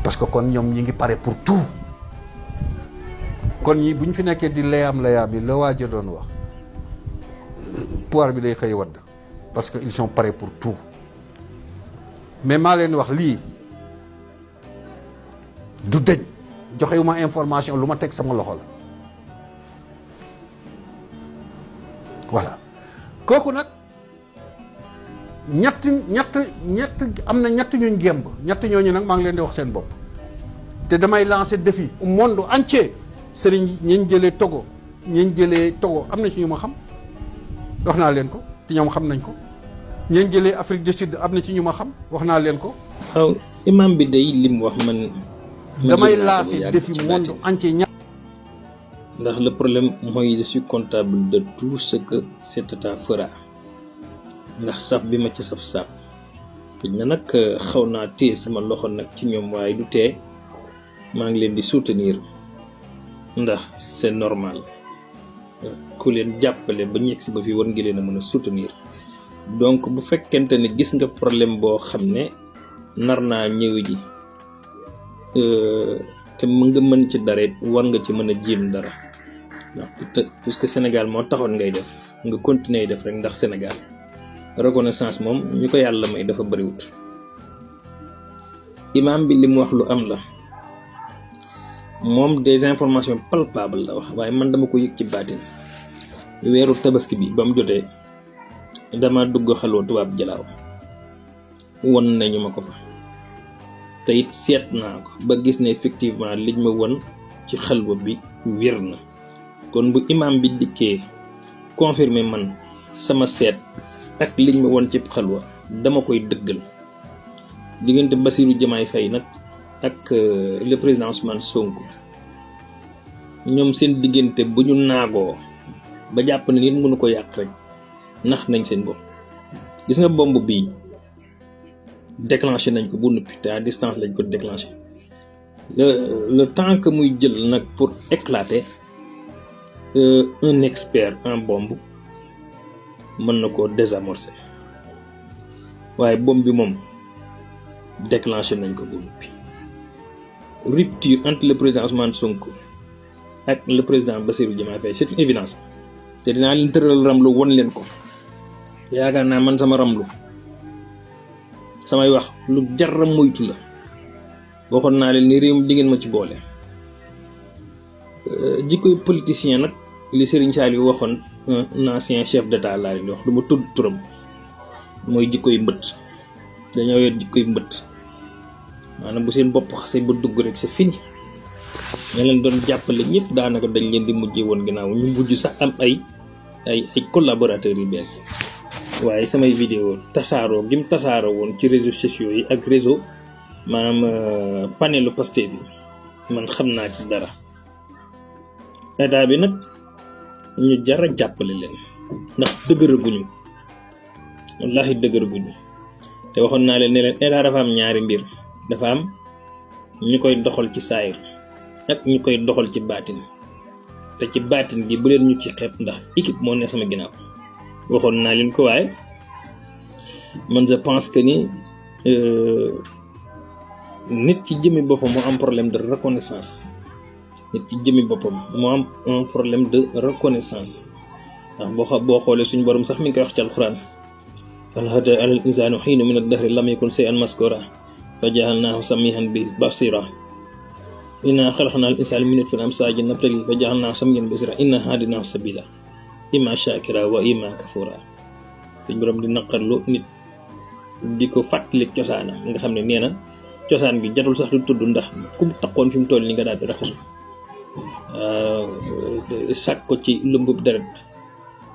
parce que kon ñoom ñi ngi pare pour tout kon ñi bu ñu fi nekkee di layaam yi la waaja doon wax pouvoir bi day xëy wadd parce que ils sont prêts pour tout mais maa leen wax lii du dëj joxewuma information lu ma teg sama loxo la voilà kooku nag ñett am na ñett ñuñ gemb ñett ñooñu nag maa ngi leen di wax seen bopp te damay lancer défi au monde entier sëriñ ñiñ jëlee Togo am na ci ñu ma xam wax naa leen ko te ñoom xam nañ ko ñiñ jëlee Afrique du Sud am na ci ñu ma xam wax naa leen ko. waaw imam bi day lim wax man. damay lancer défi monde entier ndax le problème mooy je suis comptable de tout ce que cet état fera ndax saf bi ma ci saf këj na nag xaw naa téye sama loxo nag ci ñoom waaye du tee maa ngi leen di soutenir ndax c'est normal ku leen jàppale ba ñegg si ba fi war ngi leen a mën a soutenir donc bu fekkente ne gis nga problème boo xam ne nar naa ñëwi ji te nga mën ci dara war nga ci mën a jéem dara ndax puisque Sénégal moo taxoon ngay def nga continuer def rek ndax Sénégal reconnaissance moom ñu ko yàlla may dafa bëriwut imam bi li mu wax lu am la moom des informations palpables la wax waaye man dama ko yëg ci baatin weeru tabaski bi ba mu jotee dama dugg xalwa tubaab jalaaw won nañu ma ko fa te it seet naa ko ba gis ne effectivement liñ ma won ci xalwa bi wér na kon bu imam bi dikkee confirmer man sama seet ak liñ ma won ci xalwa dama koy dëggal diggante Bassirou Diomaye Faye nag ak le président Ousmane Sonko ñoom seen diggante bu ñu naagoo ba jàpp ne nit mënu ko yàq rek nax nañ seen bopp gis nga bomb bii déclenché nañ ko bu noppi te à distance lañ ko déclenché le temps que muy jël nag pour éclater un expert en bombe mën na koo désamorcer waaye bombe bi moom déclenché nañ ko bu noppi rupture entre le président Ousmane Sonko ak le président Bassirou Diomaye Faye c'est une évidence te dinaa leen tëral ramlu won leen ko yaakaar naa man sama ramlu samay wax lu jar moytu la waxoon naa leen ni réew mi di ngeen ma ci boole jikkoy politicien nag li Serigne Saliou waxoon un ancien chef d'état laa leen di wax du ma tudd turam mooy jikkoy mbëtt dañoo yor jikkoy mbëtt maanaam bu seen bopp xasee ba dugg rek c'est fini ña leen doon jàppale ñëpp daanaka dañ leen di mujjee woon ginnaaw ñu mujj sax am ay collaborateurs yu bees waaye samay vidéo tasaaroo gi mu tasaaroo woon ci réseaux sociaux yi ak réseau maanaam panelu Pastef bi man xam naa ci dara état bi nag ñu jar a jàppale leen ndax dëgëraguñu wallaahi dëgëraguñu te waxoon naa leen ne leen état dafa am ñaari mbir dafa am ñu koy doxal ci saayir ak ñu koy doxal ci baatin te ci baatin gi bu leen ñu ci xeeb ndax équipe moo ne sama ginnaaw waxoon naa leen ko waaye man je pense que ni nit ci jëmi boppam moo am problème de reconnaissance nit ci jëmi boppam moo am un problème de reconnaissance ndax boo xoolee suñu borom sax mi ngi koy wax ci alxuraan hal ata alal insaanu xiinu min ad-dahri lam yakun shay'an maskura fa ja'alnaahu samii'an basiira inna xalaqnal insaana min nutfatin amsaajin nabtalihi fa ja'alnaahu samii'an basiira inna hadaynaahu sabiila imma shaakira wa imma kafuura suñu borom di naqarlu nit di ko fàttali cosaanam nga xam ne nee na cosaan bi jatul sax lu tudd ndax ku mu taxoon fi mu toll ni nga daal di raxasu sàkk ko ci lumbub deret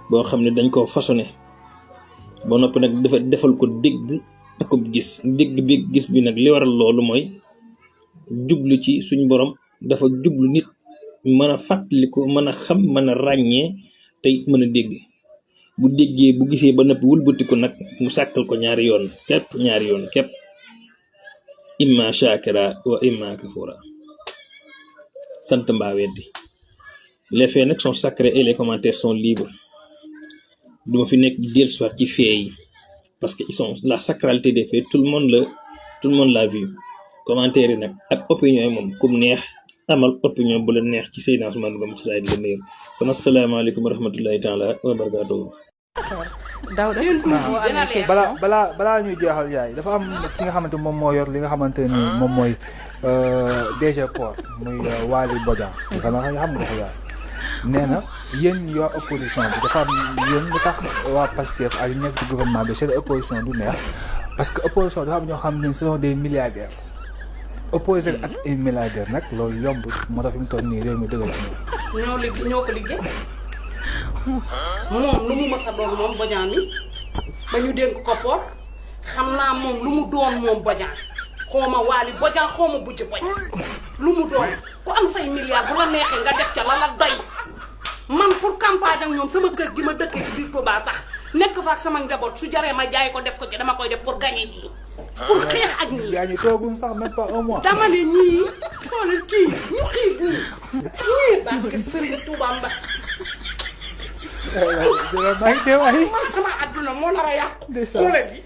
boo xam ne dañ koo façonné ba noppi nag dafa defal ko dégg ak ko gis dégg bi gis bi nag li waral loolu mooy jublu ci suñu borom dafa jublu nit mën a fàttaliku mën a xam mën a ràññee tey mën a dégg bu déggee bu gisee ba noppi wëlbatiku nag mu sàkkal ko ñaari yoon képp imma shakira wa imma kafura sant mbaa weddi. Les faits nag sont sacrés et les commentaires sont libres duma fi nekk di dellusiwaat ci faits yi parce que ils sont la sacralité des faits tout le monde l'a vu. Commentaire yi nag ak opinion yi moom kum neex amal opinion bu la neex ci Seydina Ousmane Ngom xasaay di la meilleur. Kon asalaamaaleykum wa rahmatullahi taala wa barakatuhu. balaa ñuy jeexal yaay dafa am ki nga xamante moom moo yor li nga xamante ni moom mooy DG Port muy Waly Bodian xam nga ko yaay nee na yéen yoo opposition bi dafa am yéen lu tax waa Pastef ak ñu nekk ci gouvernement bi seen opposition du neex parce que opposition dafa am ñoo xam ne ce sont des milliardaires opposé ak ay milliardaires nag loolu yomb moo tax fi mu toll nii réew mi dëggal ci ñoo ko liggéey moom lu mu mës a doon moom Bodian mi ba ñu dénk ko Port xam naa moom lu mu doon moom Bodian xooma Waly Bodian xooma Bujj Bodian lu mu doon ku am say milliards bu la neexee nga def ca la la doy man pour campagne ak ñoom sama kër gi ma dëkkee ci biir Touba sax nekk fa ak sama njaboot su jaree ma jaay ko def ko ci dama koy def pour gagner ñii pour xeex ak ñii. yaa ngi tooguñ sax même pas un mois. dama ne ñii xoolal kii ñu xiif ñii barke Serigne Touba Mbacke. man sama adduna moo nar a yàqu. xoolal bi.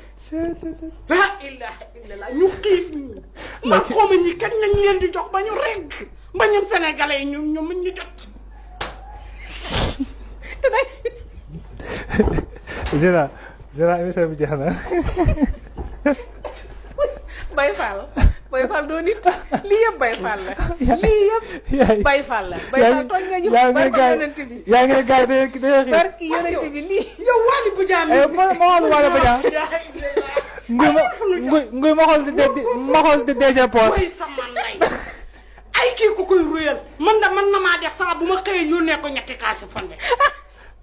la ilaha illallah ñu xiif ñii. man xooma ñi kañ lañ leen di jox ba ñu regg ba ñu sénégalais yi ñu mën ñu jot. Zera émission bi jeex na. Baye Fall doo nit lii yëpp Baye Fall la lii yëpp Baye Fall la Baye Fall tooñ nga ñu barki yonent bi yaa ngi gaay da barki yonent bi lii yow Waly Bodian ma xool Waly Bodian nguy ma xool di DG Port mooy sama ndey ay kii ku koy ruyal man na maa def saa bu ma xëyee yónnee ko ñetti kaasi fonde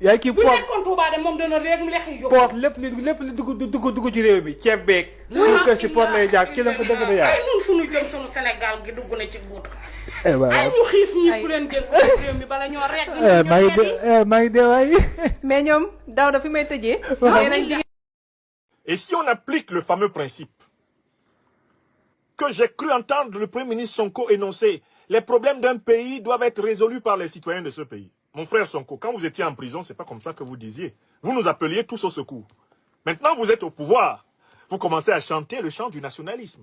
yaay kii bu nekkoon Touba de moom dana réer mu lekk yóbbu Port lépp li dugg ci réew mi ceeb beeg suñu kër si Port lay jaar ki la ko dëgg da yaay ay ñun suñu jëm suñu Sénégal gi dugg na ci guuta ay ñu xiif ñi ku leen dénk réew mi bala ñoo rek maa ngi dee waay mais ñoom daaw da fi may tëjee et si on applique le fameux principe que j'ai cru entendre le Premier ministre Sonko énoncer, les problèmes d'un pays doivent être résolus par les citoyens de ce pays. Mon frère Sonko, quand vous étiez en prison, c'est pas comme ça que vous disiez. Vous nous appeliez tous au secours. Maintenant, vous êtes au pouvoir. Vous commencez à chanter le chant du nationalisme.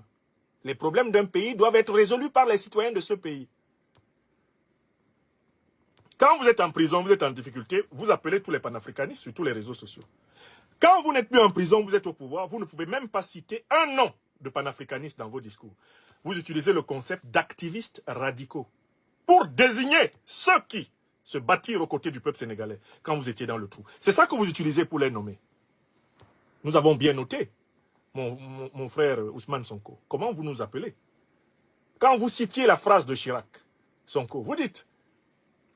Les problèmes d'un pays doivent être résolus par les citoyens de ce pays. Quand vous êtes en prison, vous êtes en difficulté, vous appelez tous les panafricanistes sur tous les réseaux sociaux. Quand vous n'êtes plus en prison, vous êtes au pouvoir, vous ne pouvez même pas citer un nom de panafricanistes dans vos discours. Vous utilisez le concept d'activistes radicaux pour désigner ceux qui se battirent aux côtés du peuple sénégalais quand vous étiez dans le trou. C'est ça que vous utilisez pour les nommer. Nous avons bien noté, mon frère Ousmane Sonko, comment vous nous appelez. Quand vous citiez la phrase de Chirac, Sonko, vous dites,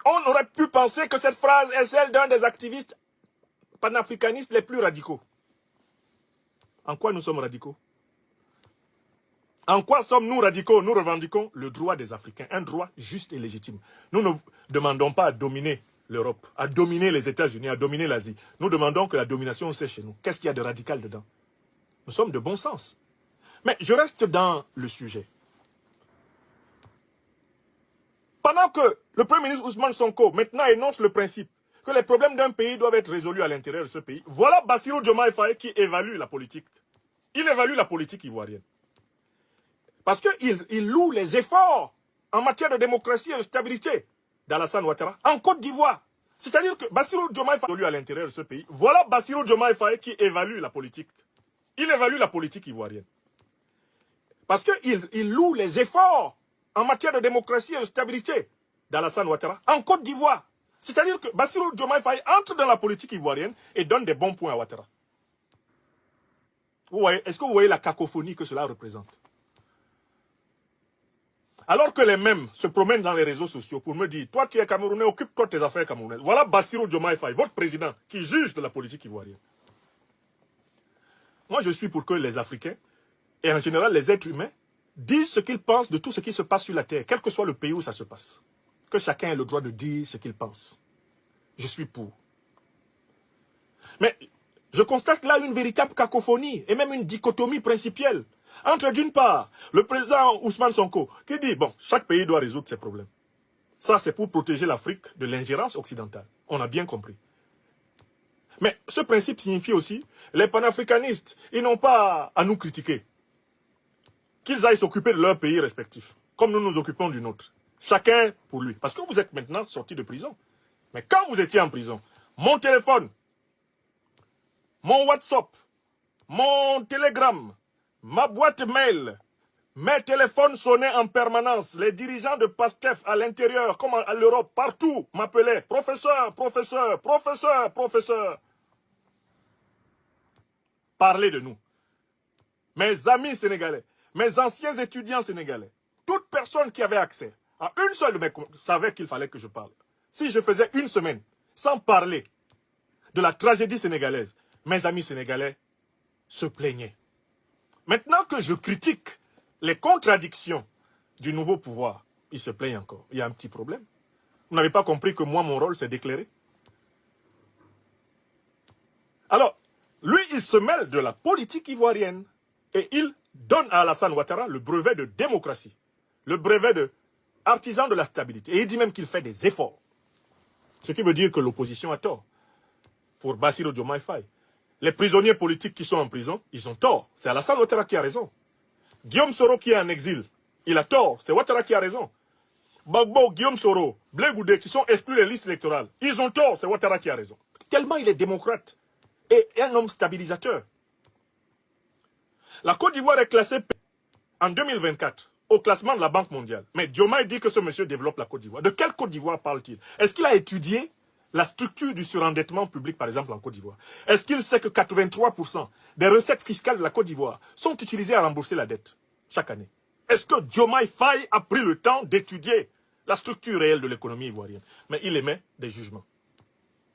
on aurait pu penser que cette phrase est celle d'un des activistes panafricanistes les plus radicaux. En quoi nous sommes radicaux? En quoi sommes-nous radicaux? Nous revendiquons le droit des Africains, un droit juste et légitime. Nous ne demandons pas à dominer l'Europe, à dominer les États-Unis, à dominer l'Asie. Nous demandons que la domination soit chez nous. Qu'est-ce qu'il y a de radical dedans? Nous sommes de bon sens. Mais je reste dans le sujet. Pendant que le Premier ministre Ousmane Sonko maintenant énonce le principe que les problèmes d'un pays doivent être résolus à l'intérieur de ce pays, voilà Bassirou Diomaye Faye qui évalue la politique. Il évalue la politique ivoirienne. Parce qu'il loue les efforts en matière de démocratie et de stabilité d'Alassane Ouattara en Côte d'Ivoire. C'est-à-dire que Bassirou Diomaye Faye à l'intérieur de ce pays. Voilà Bassirou Diomaye Faye qui évalue la politique. Il évalue la politique ivoirienne. Parce qu'il loue les efforts en matière de démocratie et de stabilité d'Alassane Ouattara en Côte d'Ivoire. C'est-à-dire que Bassirou Diomaye Faye entre dans la politique ivoirienne et donne des bons points à Ouattara. Est-ce que vous voyez la cacophonie que cela représente? Alors que les mêmes se promènent dans les réseaux sociaux pour me dire, toi tu es Camerounais, occupe-toi de tes affaires camerounaises. Voilà Bassirou Diomaye Faye, votre président, qui juge de la politique ivoirienne. Moi je suis pour que les Africains, et en général les êtres humains, disent ce qu'ils pensent de tout ce qui se passe sur la terre, quel que soit le pays où ça se passe. Que chacun ait le droit de dire ce qu'il pense. Je suis pour. Mais je constate là une véritable cacophonie et même une dichotomie principielle entre, d'une part, le président Ousmane Sonko qui dit, bon, chaque pays doit résoudre ses problèmes. Ça, c'est pour protéger l'Afrique de l'ingérence occidentale. On a bien compris. Mais ce principe signifie aussi, les panafricanistes, ils n'ont pas à nous critiquer. Qu'ils aillent s'occuper de leur pays respectif, comme nous nous occupons du nôtre. Chacun pour lui. Parce que vous êtes maintenant sorti de prison. Mais quand vous étiez en prison, mon téléphone, mon WhatsApp, mon Telegram, ma boîte mail, mes téléphones sonnaient en permanence. Les dirigeants de PASTEF à l'intérieur, comme à l'Europe, partout, m'appelaient professeur, professeur, professeur, professeur. Parlez de nous. Mes amis sénégalais, mes anciens étudiants sénégalais, toute personne qui avait accès à une seule de mes savait qu'il fallait que je parle. Si je faisais une semaine sans parler de la tragédie sénégalaise, mes amis sénégalais se plaignaient. Maintenant que je critique les contradictions du nouveau pouvoir, ils se plaignent encore. Il y a un petit problème. Vous n'avez pas compris que moi, mon rôle, c'est d'éclairer. Alors, lui, il se mêle de la politique ivoirienne et il donne à Alassane Ouattara le brevet de démocratie, le brevet de artisan de la stabilité. Et il dit même qu'il fait des efforts. Ce qui veut dire que l'opposition a tort. Pour Bassirou Diomaye Faye. Les prisonniers politiques qui sont en prison, ils ont tort. C'est Alassane Ouattara qui a raison. Guillaume Soro qui est en exil, il a tort. C'est Ouattara qui a raison. Gbagbo, Guillaume Soro, Blé Goudé qui sont exclus des listes électorales, ils ont tort. C'est Ouattara qui a raison. Tellement il est démocrate et un homme stabilisateur. La Côte d'Ivoire est classée en 2024 au classement de la Banque mondiale. Mais Diomaye dit que ce monsieur développe la Côte d'Ivoire. De quelle Côte d'Ivoire parle-t-il? Est-ce qu'il a étudié la structure du surendettement public, par exemple, en Côte d'Ivoire? Est-ce qu'il sait que 83% des recettes fiscales de la Côte d'Ivoire sont utilisées à rembourser la dette chaque année? Est-ce que Diomaye Faye a pris le temps d'étudier la structure réelle de l'économie ivoirienne? Mais il émet des jugements.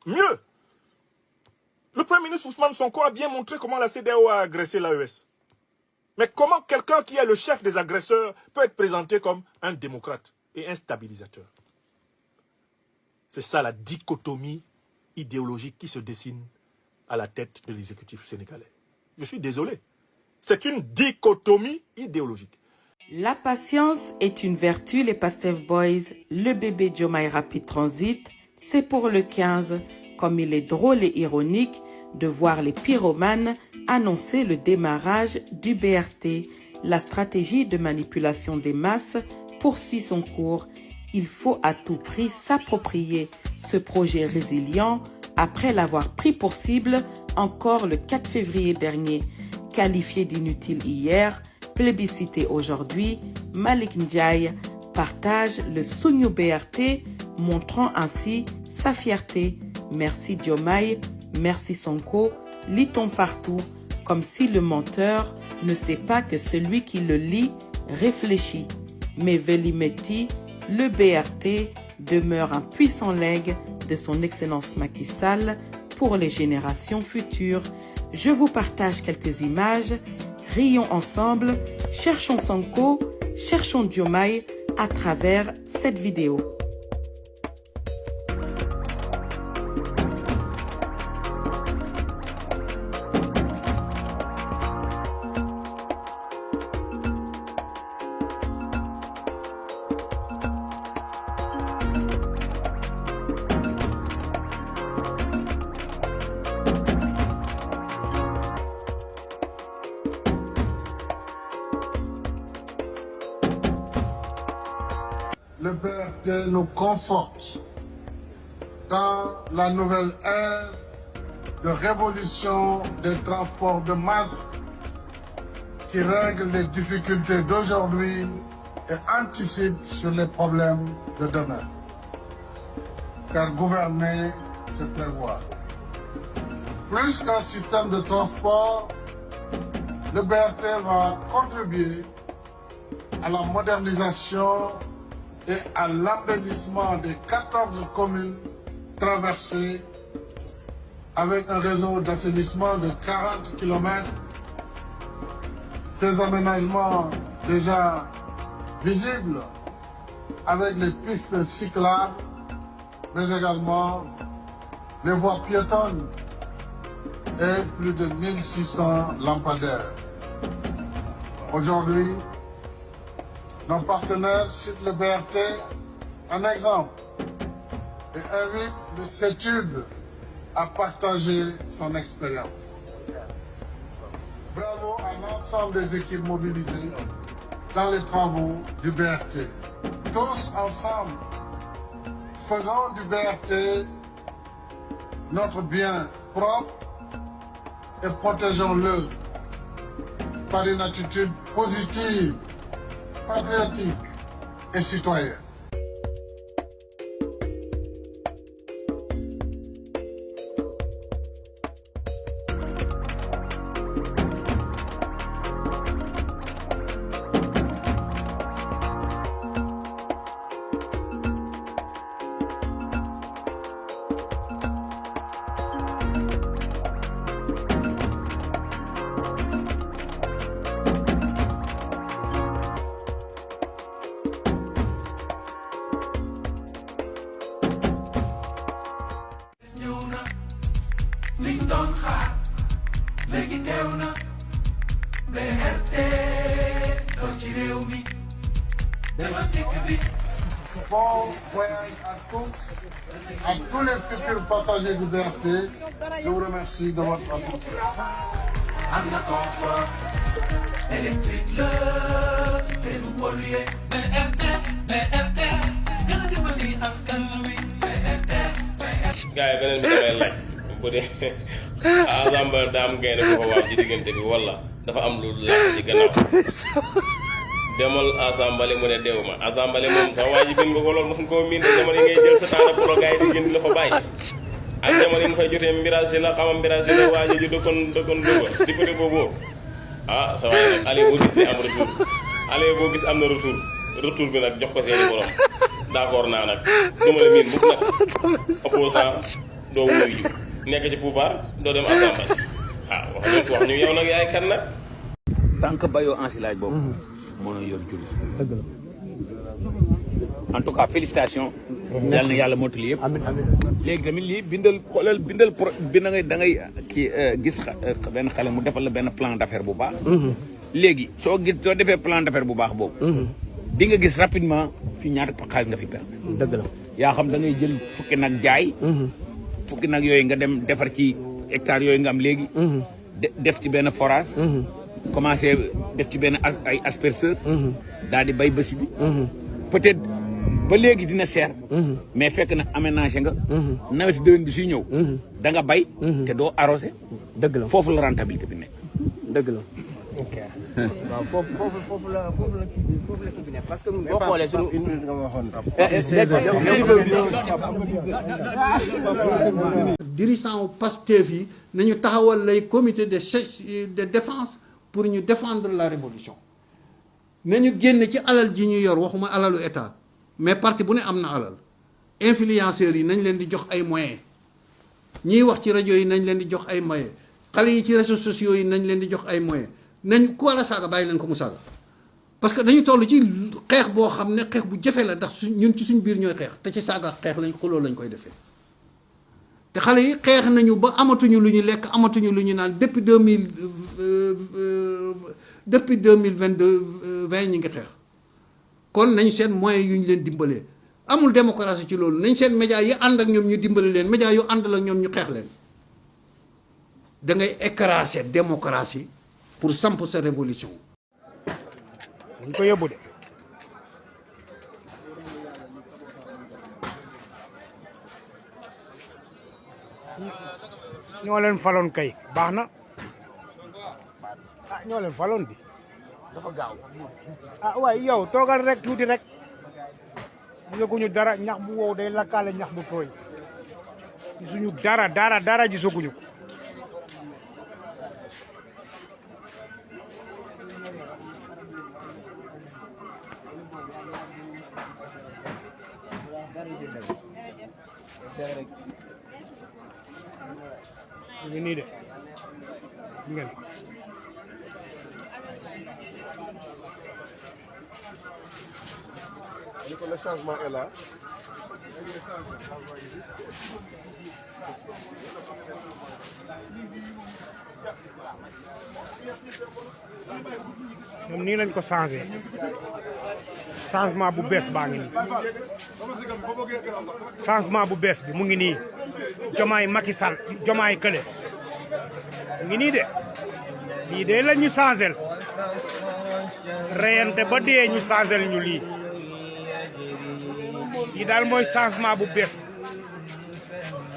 Mieux, le Premier ministre Ousmane Sonko a bien montré comment la CEDEAO a agressé l'AES. Mais comment quelqu'un qui est le chef des agresseurs peut être présenté comme un démocrate et un stabilisateur? C'est ça la dichotomie idéologique qui se dessine à la tête de l'exécutif sénégalais. Je suis désolé. C'est une dichotomie idéologique. La patience est une vertu, les Pastef Boys. Le bébé Diomaye Rapid Transit, c'est pour le 15. Comme il est drôle et ironique de voir les pyromanes annoncer le démarrage du BRT. La stratégie de manipulation des masses poursuit son cours. Il faut à tout prix s'approprier ce projet résilient après l'avoir pris pour cible encore le 4 février dernier. Qualifié d'inutile hier, plébiscité aujourd'hui, Malik Ndiaye partage le Sognou BRT, montrant ainsi sa fierté. Merci Diomaye, merci Sonko, lit-on partout, comme si le menteur ne sait pas que celui qui le lit réfléchit. Mais Velimeti, le BRT demeure un puissant legs de son Excellence Macky Sall pour les générations futures. Je vous partage quelques images, rions ensemble, cherchons Sonko, cherchons Diomaye à travers cette vidéo. Le BRT nous conforte dans la nouvelle ère de révolution des transports de masse qui règle les difficultés d'aujourd'hui et anticipe sur les problèmes de demain. Car gouverner, c'est prévoir. Plus qu'un système de transport, le BRT va contribuer à la modernisation et à l'embellissement des 14 communes traversées avec un réseau d'assainissement de 40 km. Ces aménagements déjà visibles avec les pistes cyclables, mais également les voies piétonnes et plus de 1600 lampadaires. Aujourd'hui, nos partenaires citent le BRT en exemple et invitent le CETUD à partager son expérience. Bravo à l'ensemble des équipes mobilisées dans les travaux du BRT. Tous ensemble, faisons du BRT notre bien propre et protégeons-le par une attitude positive, patriotique et citoyenne. Bon voyage à tous les futurs passagers du BRT. Je vous remercie de votre attention. gars yi beneen bi damay laaj bu dee assemblée daam gaynde ko fa waaj ci diggante bi wala dafa am lu laaj ci gannaaw demal assemblée mu ne deew ma assemblée moom sax waa ji bind nga ko loolu mos nga koo miin jamono yi ngay jël sa temps de pro gars yi di génn la fa bàyyi ak jamono yi nga fay jotee mbiraasi la xamam mbiraasi la waa ji dëkkoon Louga député boobu ah sa waay nag allez boo gis di am retour allez boo gis am na retour bi nag jox ko seeni borom d'accord naa nag duma la miin mukk nag opposant doo wuyu ji nekk ci pouvoir doo dem assemblée ah wax ñu yow nag yaay kan nag tant que bayoo ensilage boobu moo yor julli dëgg la en tout cas félicitations yal na yàlla mottali yëpp léegi tamit lii bindal xoolal bindal da ngay kii gis benn xale mu defal la benn plan d'affaires bu baax léegi soo defee plan d'affaires bu baax boobu di nga gis rapidement fii ñaata xaalis nga fi perdre dëgg la yaa xam da ngay jël fukki nag jaay fukki nag yooyu nga dem defar ci hectares yooyu nga am léegi def ci benn forage commencé def ci benn ay asperceur daal di bay bësi bi peut-être ba léegi dina seer mais fekk na aménagé nga nawet déwén bi suy ñëw da nga bay te doo arrosé dëgg la foofu la rentabilité bi nekk dëgg la ok waaw foofu la kii bi nekk parce que boo xoolee suñu nga waxoon dirigeant Pastef yi nañu taxawal lay comité de défense pour ñu défendre la révolution nañu génn ci alal ji ñu yor waxuma alalu état mais parti bu ne am na alal influenceurs yi nañ leen di jox ay moyens ñiy wax ci rajo yi nañ leen di jox ay moyens xale yi ci réseaux sociaux yi nañ leen di jox ay moyens nañ ku war a saaga bàyyi leen ko mu saaga parce que dañu toll ci xeex boo xam ne xeex bu jafe la ndax ñun ci suñ biir ñooy xeex te ci saaga xeex lañ xuloo lañ koy defee te xale yi xeex nañu ba amatuñu lu ñu lekk amatuñu lu ñu naan depuis 2022 ñi ngi xeex kon nañ seen moyens yu ñu leen dimbalee amul démocratie ci loolu nañ seen médias yi ànd ak ñoom ñu dimbale leen médias yu ànd la ñoom ñu xeex leen da ngay écraser démocratie pour samp sa révolution dañ ko yóbbu de ñoo leen faloon kay baax na ah ñoo leen faloon bi dafa gaaw ah waaye yow toogal rek tuuti rek gisaguñu dara ñax bu wow day lakkaale ñax bu tooy gisuñu dara gisaguñu ko ñu nii de ngeen le changement est là. ñoom nii lañ ko changé changement bu bees baa ngi nii changement bu bees bi mu ngi nii Diomaye Macky Sall Diomaye kële mu ngi nii de lii de la ñu changé reyante ba dee ñu changé ñu lii lii daal mooy changement bu bees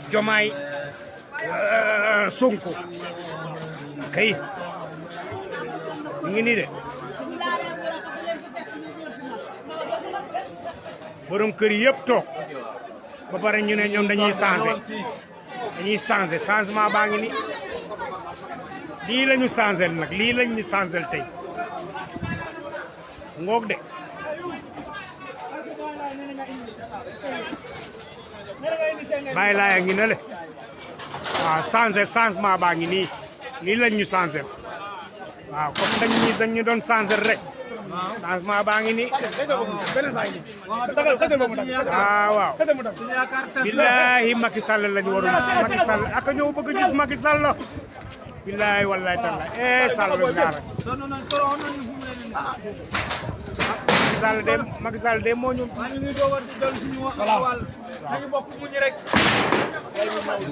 Diomaye Sonko kay mu ngi nii de borom kër yi yëpp toog ba pare ñu ne ñoom dañuy changé changement baa ngi ni lii la ñu changé nag lii lañ ñu changé tey ngoog de bàyyi laaya ngi ne le waaw changement baa ngi nii lii lañ ñu changé waaw comme dañ ñu doon changé rek changement baa ngi nii waaw billahi Macky Sall lañu waroon Macky Sall ak ñëw bëgg gis Macky Sall billahi wallahi taala Sall ngaara Macky Sall de moo ñu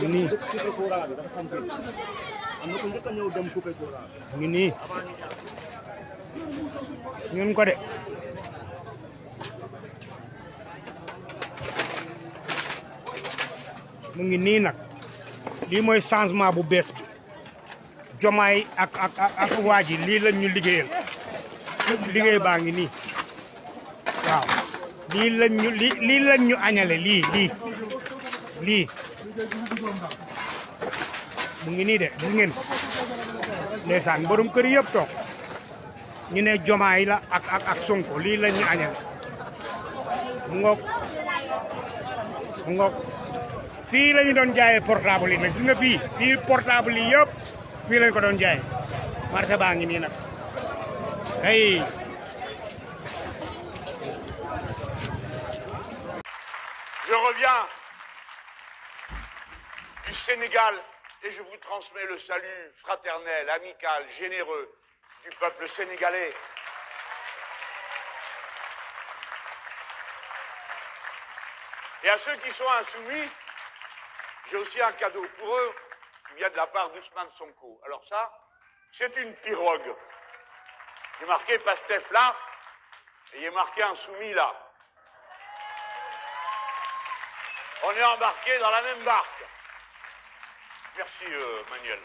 nii ngi nii ñun ko de mu ngi nii nag lii mooy changement bu bees bi Diomaye ak waa ji lii lañ ñu liggéeyal liggéey baa ngi nii waaw lii lañ ñu añale lii mu ngi nii de gis ngeen ndeysaan borom kër yëpp toog ñu ne Diomaye la ak Sonko lii lañ ñu añale mu ngoog fii la ñu doon jaayee portable yi nag gis nga fii portable yi yëpp fii lañ ko doon jaayee marché baa ngi nii nag kay Je reviens du Sénégal et je vous transmets le salut fraternel, amical, généreux du peuple sénégalais. Et à ceux qui sont insoumis, j'ai aussi un cadeau pour eux qui vient de la part d'Ousmane Sonko. Alors ça, c'est une pirogue. Il est marqué Pastef là, et il est marqué insoumis là. On est embarqués dans la même barque. Merci Manuel.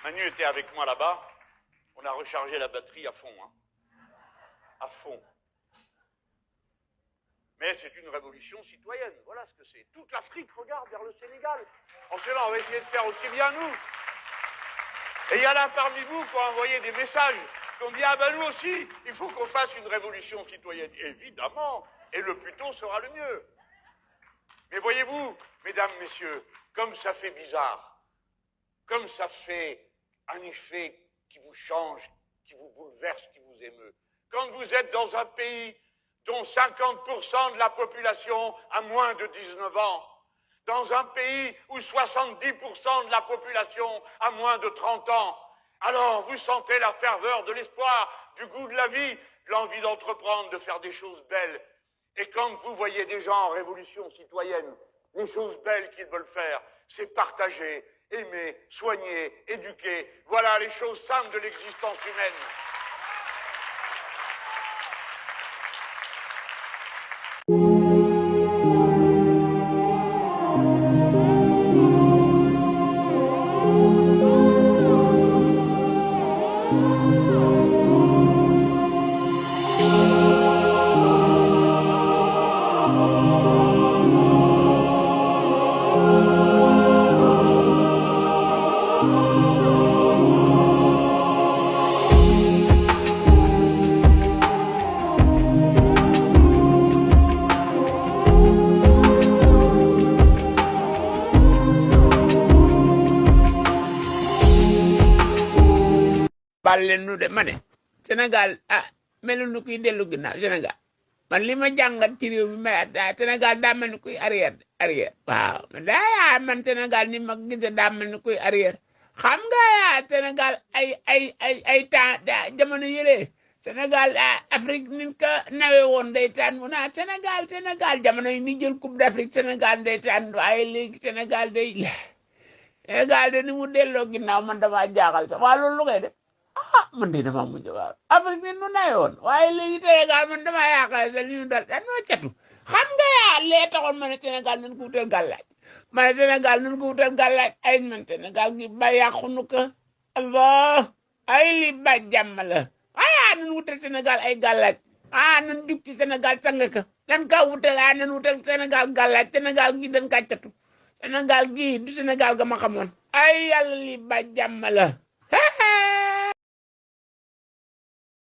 Manu était avec moi là-bas. On a rechargé la batterie à fond. Hein. À fond. Mais c'est une révolution citoyenne. Voilà ce que c'est. Toute l'Afrique regarde vers le Sénégal. En cela, on va essayer de faire aussi bien nous. Et il y en a parmi vous qui ont envoyé des messages qui ont dit « Ah ben nous aussi, il faut qu'on fasse une révolution citoyenne. » Évidemment. Et le plus tôt sera le mieux. Mais voyez-vous, mesdames, messieurs, comme ça fait bizarre, comme ça fait un effet qui vous change, qui vous bouleverse, qui vous émeut. Quand vous êtes dans un pays dont 50% de la population a moins de 19 ans, dans un pays où 70% de la population a moins de 30 ans, alors vous sentez la ferveur de l'espoir, du goût de la vie, l'envie d'entreprendre, de faire des choses belles. Et quand vous voyez des gens en révolution citoyenne, les choses belles qu'ils veulent faire, c'est partager, aimer, soigner, éduquer. Voilà les choses simples de l'existence humaine. bal leen nu de ma ne Sénégal melu nu kuy dellu ginnaaw Sénégal man li ma jàngat ci réew mi may Sénégal daa mel ni kuy arrière waaw man Sénégal ni ma gisee daa mel ni kuy arrière xam nga Sénégal ay temps jamono yële Sénégal Afrique nin ko nawe woon ndeysaan mu naa Sénégal jamono yi ni jël coupe d'Afrique Sénégal ndeysaan waaye léegi Sénégal de ni mu delloo ginnaaw man dama jaaxal sax waa loolu lu koy def man de dama mujj waaw Afrique nin mu nawe woon waaye léegi Sénégal man dama yaakaar sax li ñu dal noo catu xam nga lee taxoon ma ne Sénégal nañ ko wutal gàllaaj ma ne Sénégal nañ ko wutal gàllaaj ay man Sénégal gi ba yàqunu ko Allah ay li ba jàmm la nan wutal Sénégal ay gàllaaj nan jug ci Sénégal sang ka nan ka wutal nan wutal Sénégal gàllaaj Sénégal gi dañ ka catu Sénégal gi du Sénégal ga ma xamoon ay yàlla li ba jàmm la